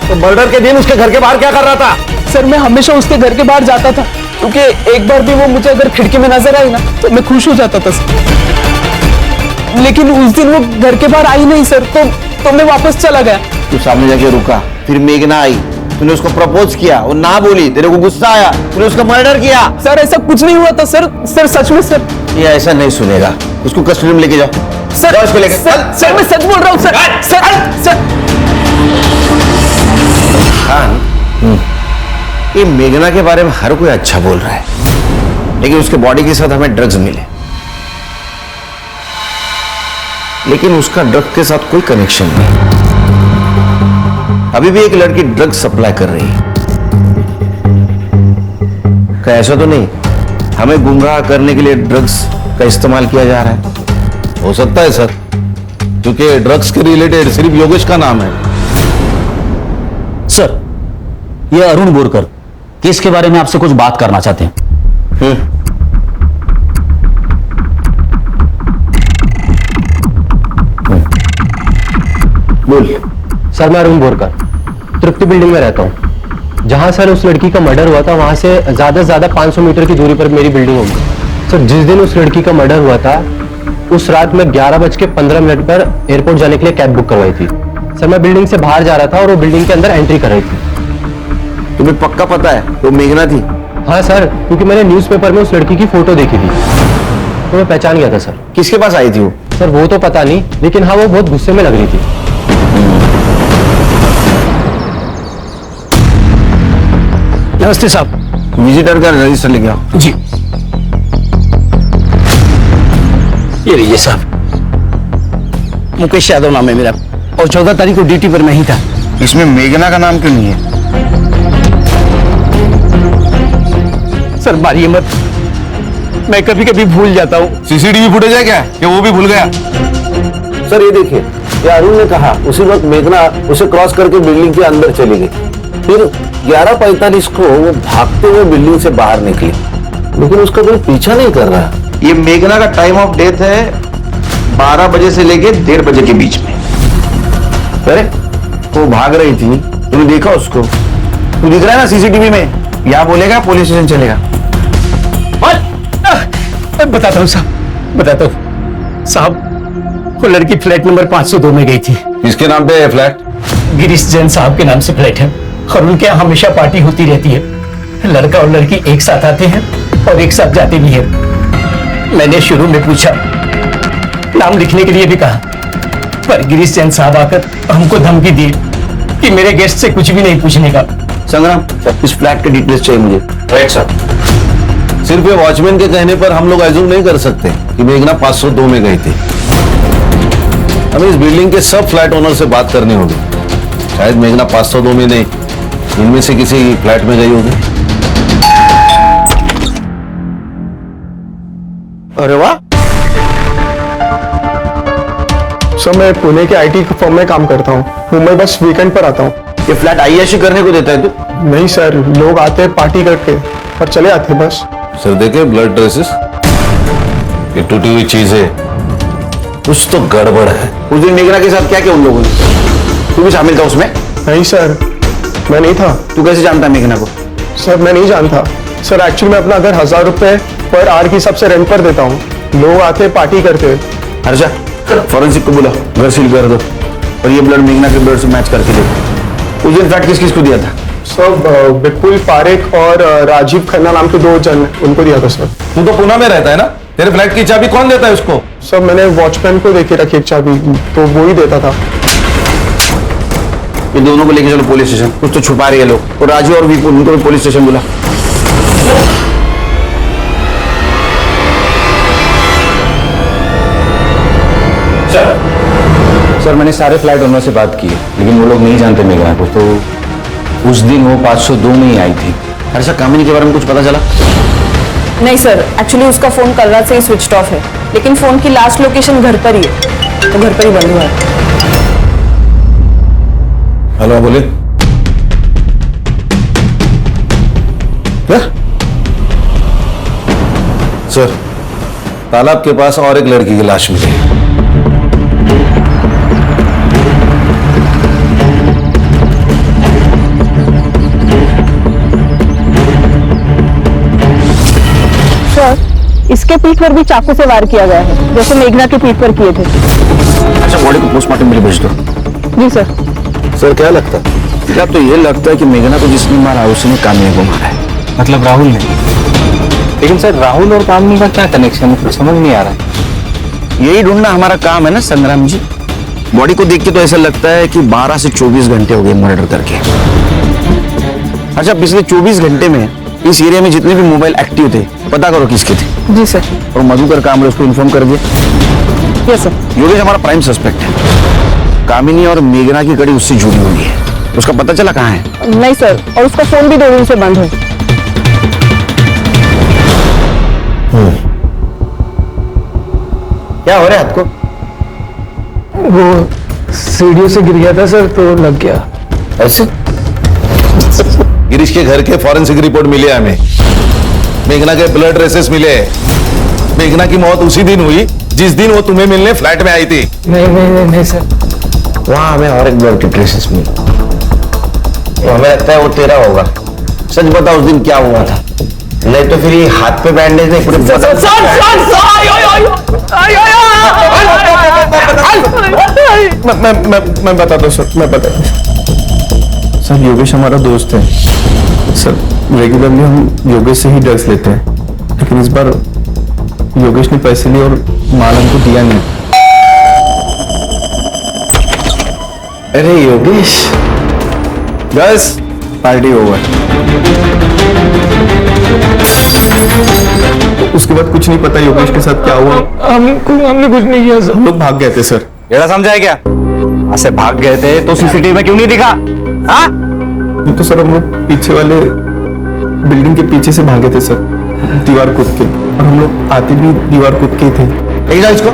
तो मर्डर के दिन उसके घर के बाहर क्या कर रहा था? सर मैं हमेशा उसके घर के बाहर जाता था, क्योंकि एक बार भी वो मुझे अगर खिड़की में नजर आई ना तो मैं खुश हो जाता था सर। लेकिन उस दिन वो घर के बाहर आई नहीं सर, तो मैं वापस चला गया। तू सामने जाके रुका, फिर मेघना आई, तूने उसको प्रपोज किया, वो ना बोली, तेरे को गुस्सा आया, तूने उसका मर्डर किया। सर ऐसा कुछ नहीं हुआ था सर। सर सच में सर। ये ऐसा नहीं सुनेगा, उसको कस्टडी में लेके जाओ। सर इसको लेके सर मैं सच बोल रहा हूँ सर। सर खान, ये मेघना के बारे में हर कोई अच्छा बोल रहा है, लेकिन उसके बॉडी के साथ हमें ड्रग्स मिले, लेकिन उसका ड्रग के साथ कोई कनेक्शन नहीं। अभी भी एक लड़की ड्रग्स सप्लाई कर रही है। क्या ऐसा तो नहीं हमें गुमराह करने के लिए ड्रग्स का इस्तेमाल किया जा रहा है? हो सकता है सर, क्योंकि ड्रग्स के रिलेटेड सिर्फ योगेश का नाम है। सर, ये अरुण बोरकर केस के बारे में आपसे कुछ बात करना चाहते हैं। बोल। सर मैं अरुण बोरकर तृप्ति बिल्डिंग में रहता हूँ। जहाँ सर उस लड़की का मर्डर हुआ था वहां से ज्यादा से ज्यादा 500 मीटर की दूरी पर मेरी बिल्डिंग होगी। सर जिस दिन उस लड़की का मर्डर हुआ था उस रात में 11:15 पर एयरपोर्ट जाने के लिए कैब बुक करवाई थी। सर मैं बिल्डिंग से बाहर जा रहा था और वो बिल्डिंग के अंदर एंट्री कर रही थी। तुम्हें पक्का पता है वो मेघना थी? हाँ सर, क्योंकि मैंने न्यूज़पेपर में उस लड़की की फोटो देखी थी तो मैं पहचान गया था सर। किसके पास आई थी वो? सर वो तो पता नहीं, लेकिन हाँ वो बहुत गुस्से में लग रही थी। नमस्ते साहब, विजिटर का रजिस्टर लेके आओ। जी ये लीजिए साहब। मुकेश यादव नाम है मेरा और 14 तारीख को ड्यूटी पर मैं ही था। इसमें मेघना का नाम क्यों नहीं है? सर मारिए मत, मैं कभी कभी भूल जाता हूँ। सीसीटीवी फुटेज है क्या कि वो भी भूल गया? सर ये देखिए, ये अरुण ने कहा उसी वक्त मेघना उसे क्रॉस करके बिल्डिंग के अंदर चली गई, फिर 11:45 को वो भागते हुए बिल्डिंग से बाहर निकली, लेकिन उसका कोई पीछा नहीं कर रहा। ये मेघना का टाइम ऑफ डेथ है 12 बजे से लेके 1:30 बजे के बीच में। अरे वो भाग रही थी, तूने देखा उसको? तू दिख रहा है ना सीसीटीवी में? या बोलेगा पुलिस स्टेशन चलेगा? बताता हूँ साहब, बताता हूँ साहब। वो लड़की फ्लैट नंबर 502 में गई थी। किसके नाम पे है फ्लैट? गिरीश जैन साहब के नाम से फ्लैट है और उनके यहाँ हमेशा पार्टी होती रहती है। लड़का और लड़की एक साथ आते हैं और एक साथ जाते भी हैं। मैंने शुरू में पूछा, नाम लिखने के लिए भी कहा, पर गिरीश जैन साहब आकर हमको धमकी दी कि मेरे गेस्ट से कुछ भी नहीं पूछने का। संग्राम, इस फ्लैट के डिटेल्स चाहिए मुझे। Right sir. सिर्फ ये वॉचमैन के कहने पर हम लोग एज्यूम नहीं कर सकते कि मेघना 502 में गई थी। हमें इस बिल्डिंग के सब फ्लैट ओनर से बात करनी होगी। शायद मेघना 502 में नहीं, इनमें से किसी फ्लैट में गई होगी। अरे वाह। सर मैं पुणे के आईटी फर्म में काम करता हूँ, मुंबई बस वीकेंड पर आता हूँ। ये फ्लैट आईएशी करने को देता है तू? नहीं सर, लोग आते हैं पार्टी करके और चले आते हैं बस। सर देखे ब्लड ट्रेसेस, ये टूटी हुई चीज है, कुछ तो गड़बड़ है। उस दिन मेघना के साथ क्या किया उन लोगों ने? तू भी शामिल था उसमें? नहीं सर, मैं नहीं था। तू कैसे जानता है मेघना को? सर मैं नहीं जानता सर, एक्चुअली मैं अपना घर 1000 रुपए पर आवर की सबसे रेंट पर देता हूँ। लोग आते पार्टी करते हैं। हर्षा, फॉरेंसिक को बुला, घर सील कर दो और ये ब्लड मेघना के ब्लड से मैच करके देखो। उस दिन फ्लैट किस किस को दिया था? सर विपुल पारेख और राजीव खन्ना नाम के 2 जन, उनको दिया था सर। तू तो पुणे में रहता है ना, तेरे फ्लैट की चाबी कौन देता है उसको? सर मैंने वॉचमैन को देके रखी एक चाबी, तो वो ही देता था। ये दोनों को लेके चलो पुलिस स्टेशन, कुछ तो छुपा रही है लोग। और राजू और विपुल, उनको भी पुलिस स्टेशन बुला। सर मैंने सारे फ्लैट ओनर से बात की है, लेकिन वो लोग नहीं जानते मेघना को। तो उस दिन वो 502 में ही आई थी। हर्षा, कामिनी के बारे में कुछ पता चला? नहीं सर, एक्चुअली उसका फोन कल रात से ही स्विच ऑफ है, लेकिन फोन की लास्ट लोकेशन घर पर ही है, तो घर पर ही बंद हुआ है। हेलो, बोले क्या? सर, तालाब के पास और एक लड़की की लाश मिली। इसके पीठ पर भी चाकू से वार किया गया है, जैसे मेघना के पीठ पर किए थे। अच्छा, बॉडी को पोस्टमार्टम के लिए भेज दो। जी सर। सर क्या लगता है क्या तो ये लगता है कि मेघना को जिसने मारा उसने कामिनी को मारा है? मतलब राहुल ने? लेकिन सर राहुल और कामिनी का क्या कनेक्शन है, कुछ समझ नहीं आ रहा है। यही ढूंढना हमारा काम है ना संग्राम जी। बॉडी को देख के तो ऐसा लगता है कि 12 से 24 घंटे हो गए मर्डर करके। अच्छा, पिछले 24 घंटे में इस एरिया में जितने भी मोबाइल एक्टिव थे पता करो किसके थे। जी सर। और मधुकर कामरे उसको इन्फॉर्म कर दिया। Yes sir. योगेश हमारा प्राइम सस्पेक्ट है। कामिनी और मेघना की कड़ी उससे जुड़ी हुई है। उसका पता चला कहाँ है? नहीं सर, और उसका फोन भी 2 दिन से बंद है। क्या हो रहा है आपको? वो सीढ़ियों से गिर गया था सर, तो लग गया। ऐसे? गिरीश के घर के फॉरेंसिक रिपोर्ट मिले हमें, मेघना के ब्लड ट्रेसेस मिले। मेघना की मौत उसी दिन हुई जिस दिन वो तुम्हें मिलने फ्लैट में आई थी। नहीं सर। वहां हमें और एक ब्लड के ट्रेसेस मिले, तो हमें लगता है वो तेरा होगा। सच बता उस दिन क्या हुआ था, नहीं तो फिर ये हाथ पे बैंडेज नहीं पूरे मैं बताता हूँ सर, मैं बताता हूँ सर। योगेश हमारा दोस्त है सर, रेगुलरली हम योगेश से ही ड्रग्स लेते हैं, लेकिन इस बार योगेश ने पैसे लिए और माल हमको दिया नहीं। अरे योगेश, बस पार्टी ओवर। तो उसके बाद कुछ नहीं पता योगेश के साथ क्या हुआ। हमने कुछ नहीं किया सर। हम लोग भाग गए थे सर। येड़ा समझा है क्या? ऐसे भाग गए थे तो सीसीटीवी में क्यों नहीं दिखा? हाँ? ये तो सर हम लोग पीछे वाले बिल्डिंग के पीछे से भागे थे सर, दीवार कूद के, और हम लोग आते भी दीवार कूद के थे। इसको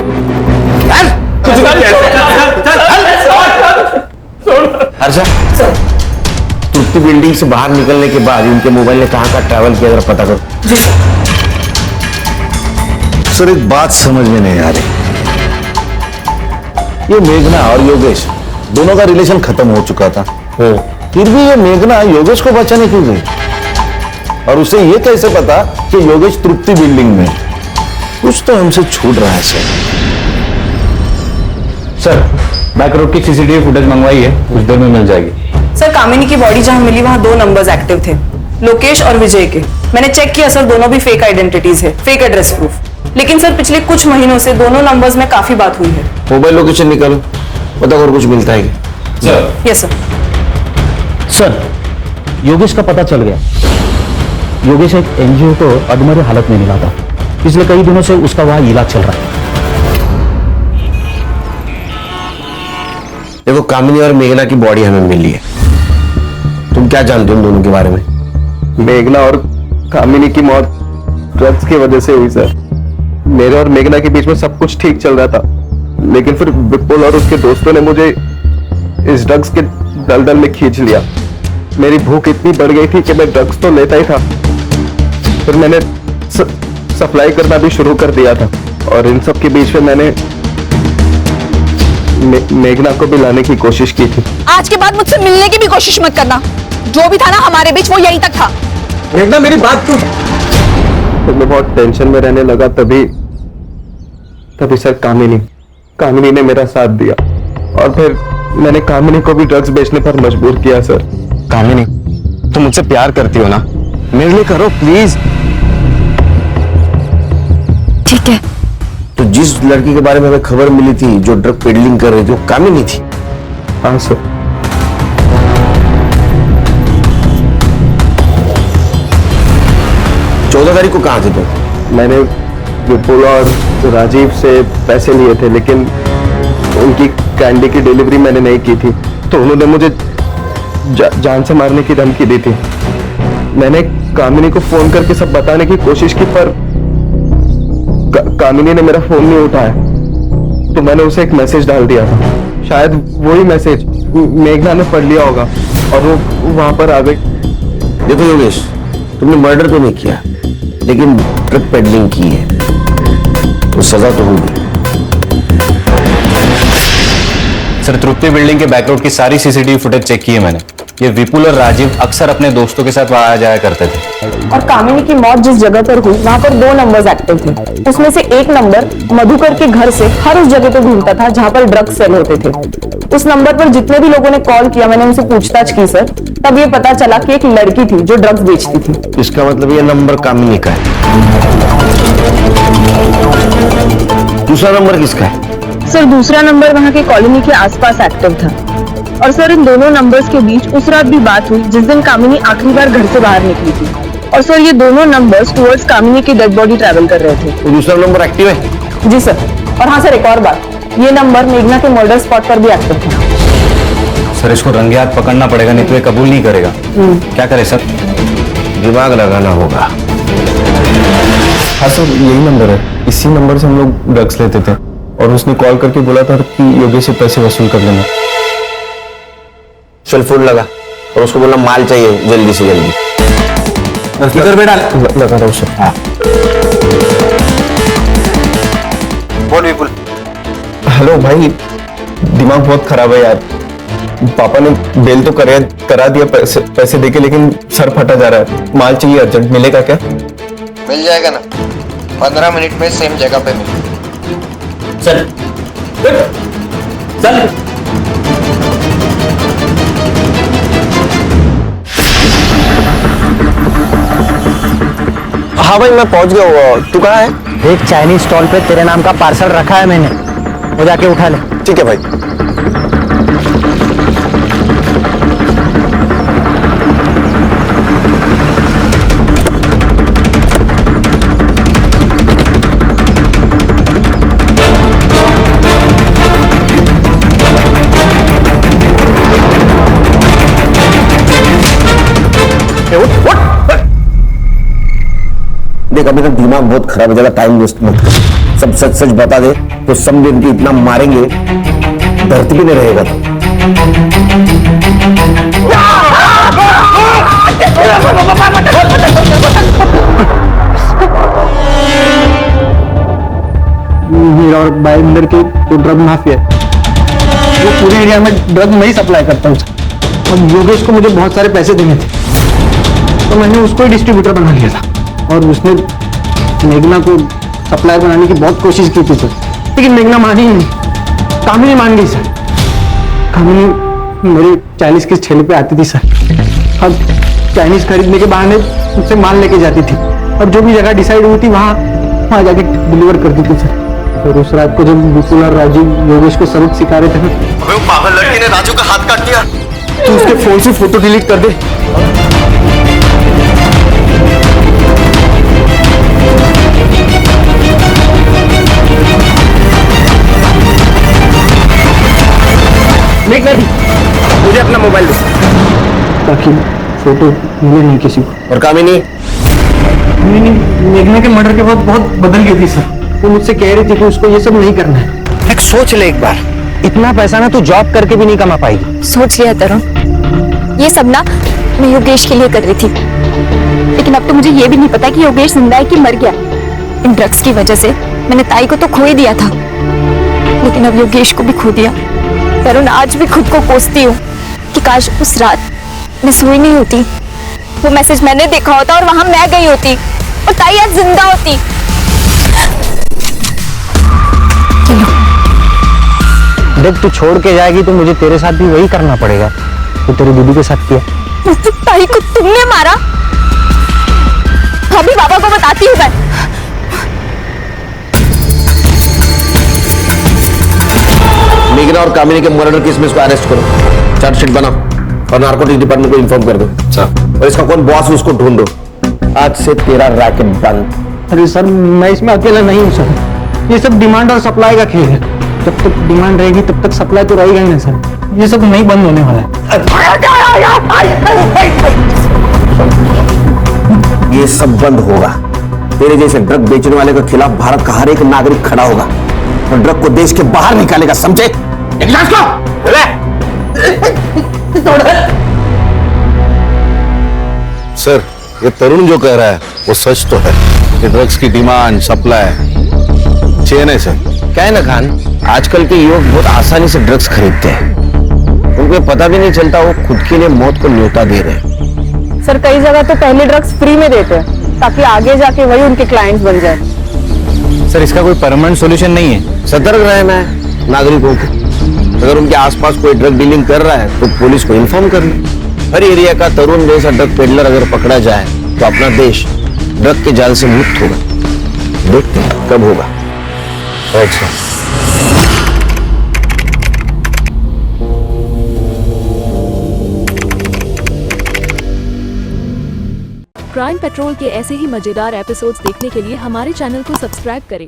हर्षा, तृप्ति बिल्डिंग से बाहर निकलने के बाद उनके मोबाइल ने कहाँ ट्रैवल किया जरा पता करो। सर एक बात समझ में नहीं आ रही, ये मेघना और योगेश दोनों का रिलेशन खत्म हो चुका था, फिर भी ये मेघना योगेश को बचाने क्यों गई? और उसे ये कैसे पता कि योगेश तृप्ति बिल्डिंग में? कुछ तो हमसे छूट रहा है सर, बैक रोड की सीसीटीवी फुटेज मंगवाई है, कुछ देर में मिल जाएगी। सर कामिनी की बॉडी जहां मिली वहां 2 नंबर्स एक्टिव थे, लोकेश और विजय के। मैंने चेक किया सर, दोनों भी फेक आइडेंटिटीज है, फेक एड्रेस प्रूफ। लेकिन सर पिछले कुछ महीनों से दोनों नंबर्स में काफी बात हुई है। मोबाइल लोकेशन निकालो, पता करो कुछ मिलता है क्या? Yes sir. सर योगेश का पता चल गया। योगेश एक एनजीओ को अधमरे हालत में मिला था, पिछले कई दिनों से उसका वहां इलाज चल रहा है। देखो, कामिनी और मेघना की बॉडी हमें मिली है, तुम क्या जानते हो उन दोनों के बारे में? मेघना और कामिनी की मौत ड्रग्स की वजह से हुई सर। मेरे और मेघना के बीच में सब कुछ ठीक चल रहा था, लेकिन फिर विपुल और उसके दोस्तों ने मुझे इस ड्रग्स के दलदल में खींच लिया। मेरी भूख इतनी बढ़ गई थी कि मैं ड्रग्स तो लेता ही था, फिर मैंने सप्लाई करना भी शुरू कर दिया था, और इन सब के बीच में मैंने मेघना को भी लाने की कोशिश की थी। आज के बाद मुझसे मिलने की भी कोशिश मत करना, जो भी था ना हमारे बीच वो यहीं तक था। मेघना मेरी बात सुन। तो मैं बहुत टेंशन में रहने लगा, तभी सर कामिनी ने मेरा साथ दिया, और फिर मैंने कामिनी को भी ड्रग्स बेचने पर मजबूर किया सर। कामिनी, तुम मुझसे प्यार करती हो ना, मेरे लिए करो प्लीज। ठीक है। तो जिस लड़की के बारे में हमें खबर मिली थी जो ड्रग पेडलिंग कर रही थी, वो कामिनी थी? हाँ सर। चौदह तारीख को कहाँ थे तुम? मैंने विपुल और राजीव से पैसे लिए थे, लेकिन उनकी कैंडी की डिलीवरी मैंने नहीं की थी, तो उन्होंने मुझे जान से मारने की धमकी दी थी। मैंने कामिनी को फोन करके सब बताने की कोशिश की, पर कामिनी ने मेरा फोन नहीं उठाया, तो मैंने उसे एक मैसेज डाल दिया था। शायद वही मैसेज मेघना ने पढ़ लिया होगा और वो वहां पर आ गई। देखो योगेश, तुमने मर्डर तो नहीं किया, लेकिन ड्रग पेडलिंग की है, तो सजा तो होगी। सर, तृप्ति बिल्डिंग के बैकरोड की सारी सीसीटीवी फुटेज चेक की है मैंने। ये विपुल और राजीव अक्सर अपने दोस्तों के साथ वहां आया जाया करते थे। और कामिनी की मौत जिस जगह पर हुई वहां पर 2 नंबर्स एक्टिव थे। उसमें से एक नंबर मधुकर के घर से हर उस जगह पे घूमता था जहां पर ड्रग्स सेल होते थे। उस नंबर पर जितने भी लोगों ने कॉल किया, मैंने उनसे पूछताछ की सर, तब ये पता चला कि एक लड़की थी जो ड्रग्स बेचती थी। इसका मतलब ये नंबर कामिनी का है। दूसरा नंबर किसका है? सर दूसरा नंबर वहां के कॉलोनी के आसपास एक्टिव था। और सर इन दोनों नंबर्स के बीच उस रात भी बात हुई जिस दिन कामिनी आखिरी बार घर से बाहर निकली थी। और सर ये दोनों नंबर्स टुवर्ड्स कामिनी की डेड बॉडी ट्रैवल कर रहे थे। तो दूसरा नंबर एक्टिव है? जी सर। और हाँ सर, एक और बात, ये नंबर मेघना के मर्डर स्पॉट पर भी एक्टिव था। सर इसको रंगे हाथ पकड़ना पड़ेगा, नहीं तो ये कबूल नहीं करेगा। क्या करे सर? दिमाग लगाना होगा। हाँ सर, यही नंबर है। इसी नंबर से हम लोग ड्रग्स लेते थे और उसने कॉल करके बोला था कि योगेश से पैसे वसूल कर लेना। चल फोन लगा और उसको बोलना माल चाहिए जल्दी से जल्दी। स्पीकर पे डाल। लगा रहा हूँ सर। हाँ। बोल विपुल। हेलो भाई, दिमाग बहुत खराब है यार। पापा ने बेल तो करा दिया पैसे देके, लेकिन सर फटा जा रहा है। माल चाहिए अर्जेंट, मिलेगा क्या? मिल जाएगा ना, 15 मिनट में सेम जगह पे मिलेगा। चल चल। हाँ भाई, मैं पहुंच गया हूँ। तू कहाँ है? एक चाइनीज स्टॉल पे तेरे नाम का पार्सल रखा है मैंने, वो जाके उठा ले। ठीक है भाई। देख, अभी तक दिमाग बहुत खराब है, जरा टाइम वेस्ट मत कर। सब सच सच बता दे तो समझे कि इतना मारेंगे धरती भी नहीं रहेगा। मीरा और बाइंदर के तो ड्रग माफिया है, वो पूरे एरिया में ड्रग नहीं सप्लाई करता उसे। और योगेश को मुझे बहुत सारे पैसे देने थे, तो मैंने उसको ही डिस्ट्रीब्यूटर बना लिया था। और उसने मेघना को सप्लायर बनाने की बहुत कोशिश की थी सर, लेकिन मेघना मानी नहीं। कामिनी मान गई सर। कामिनी मेरे चाइनीज के ठेले पे आती थी सर, अब चाइनीज खरीदने के बहाने उससे माल लेके जाती थी और जो भी जगह डिसाइड हुई थी वहाँ जाके डिलीवर करती थी सर। और उस रात को जब विपुल और राजू योगेश को सबक सिखा रहे थे, वो पागल लड़की ने राजू का हाथ काट दिया। तो उसके फोन से फोटो डिलीट कर दे। मुझे अपना मोबाइल दे ताकि फोटो मिले नहीं किसी को। और कामिनी? मेघना के मर्डर के बाद बहुत बदल गई थी सर। वो मुझसे कह रही थी कि उसको ये सब नहीं करना है। एक सोच ले एक बार, इतना पैसा ना तू जॉब करके भी नहीं कमा पाएगी। सोच लिया तरुण, ये सब ना मैं योगेश के लिए कर रही थी, लेकिन अब तो मुझे ये भी नहीं पता कि योगेश जिंदा है कि मर गया। इन ड्रग्स की वजह से मैंने ताई को तो खो ही दिया था, लेकिन अब योगेश को भी खो दिया। तरुण, आज भी खुद को कोसती हूँ कि काश उस रात मैं सोई नहीं होती, वो मैसेज मैंने देखा होता और वहां मैं गई होती और ताई आज जिंदा होती। देख, तू छोड़ के जाएगी तो मुझे तेरे साथ भी वही करना पड़ेगा तो तेरी दीदी के साथ किया। ताई को तुमने मारा? अभी बाबा को बताती हूँ मैं। मेघना और कामिनी के मर्डर केस में इसको अरेस्ट करो, चार्जशीट बनाओ और नार्कोटिक्स डिपार्टमेंट को इन्फॉर्म कर दो। और इसका कौन बॉस है उसको ढूंढो। आज से तेरा रैकेट बंद। अरे सर, मैं इसमें अकेला नहीं हूँ सर। ये सब डिमांड और सप्लाई का खेल है। जब तक डिमांड रहेगी तब तक सप्लाई तो रहेगा ही ना सर। ये सब नहीं बंद होने वाला है। ये सब बंद होगा। तेरे जैसे ड्रग बेचने वाले के खिलाफ भारत का हर एक नागरिक खड़ा होगा और ड्रग को देश के बाहर निकालेगा, समझे? सर, ये तरुण जो कह रहा है वो सच तो है कि ड्रग्स की डिमांड सप्लाई चेन है सर। क्या है ना खान, आजकल के युवक बहुत आसानी से ड्रग्स खरीदते हैं, उनको पता भी नहीं चलता वो खुद के लिए मौत को न्योता दे रहे हैं। सर कई जगह तो पहले ड्रग्स फ्री में देते हैं ताकि आगे जाके वही उनके क्लाइंट्स बन जाए। सर इसका कोई परमानेंट सॉल्यूशन नहीं है। सतर्क रहना है नागरिकों को। अगर उनके आसपास कोई ड्रग डीलिंग कर रहा है तो पुलिस को इन्फॉर्म कर ले। हर एरिया का तरुण जैसा ड्रग पेडलर अगर पकड़ा जाए तो अपना देश ड्रग के जाल से मुक्त होगा। देखते हैं कब होगा। अच्छा क्राइम पेट्रोल के ऐसे ही मजेदार एपिसोड्स देखने के लिए हमारे चैनल को सब्सक्राइब करें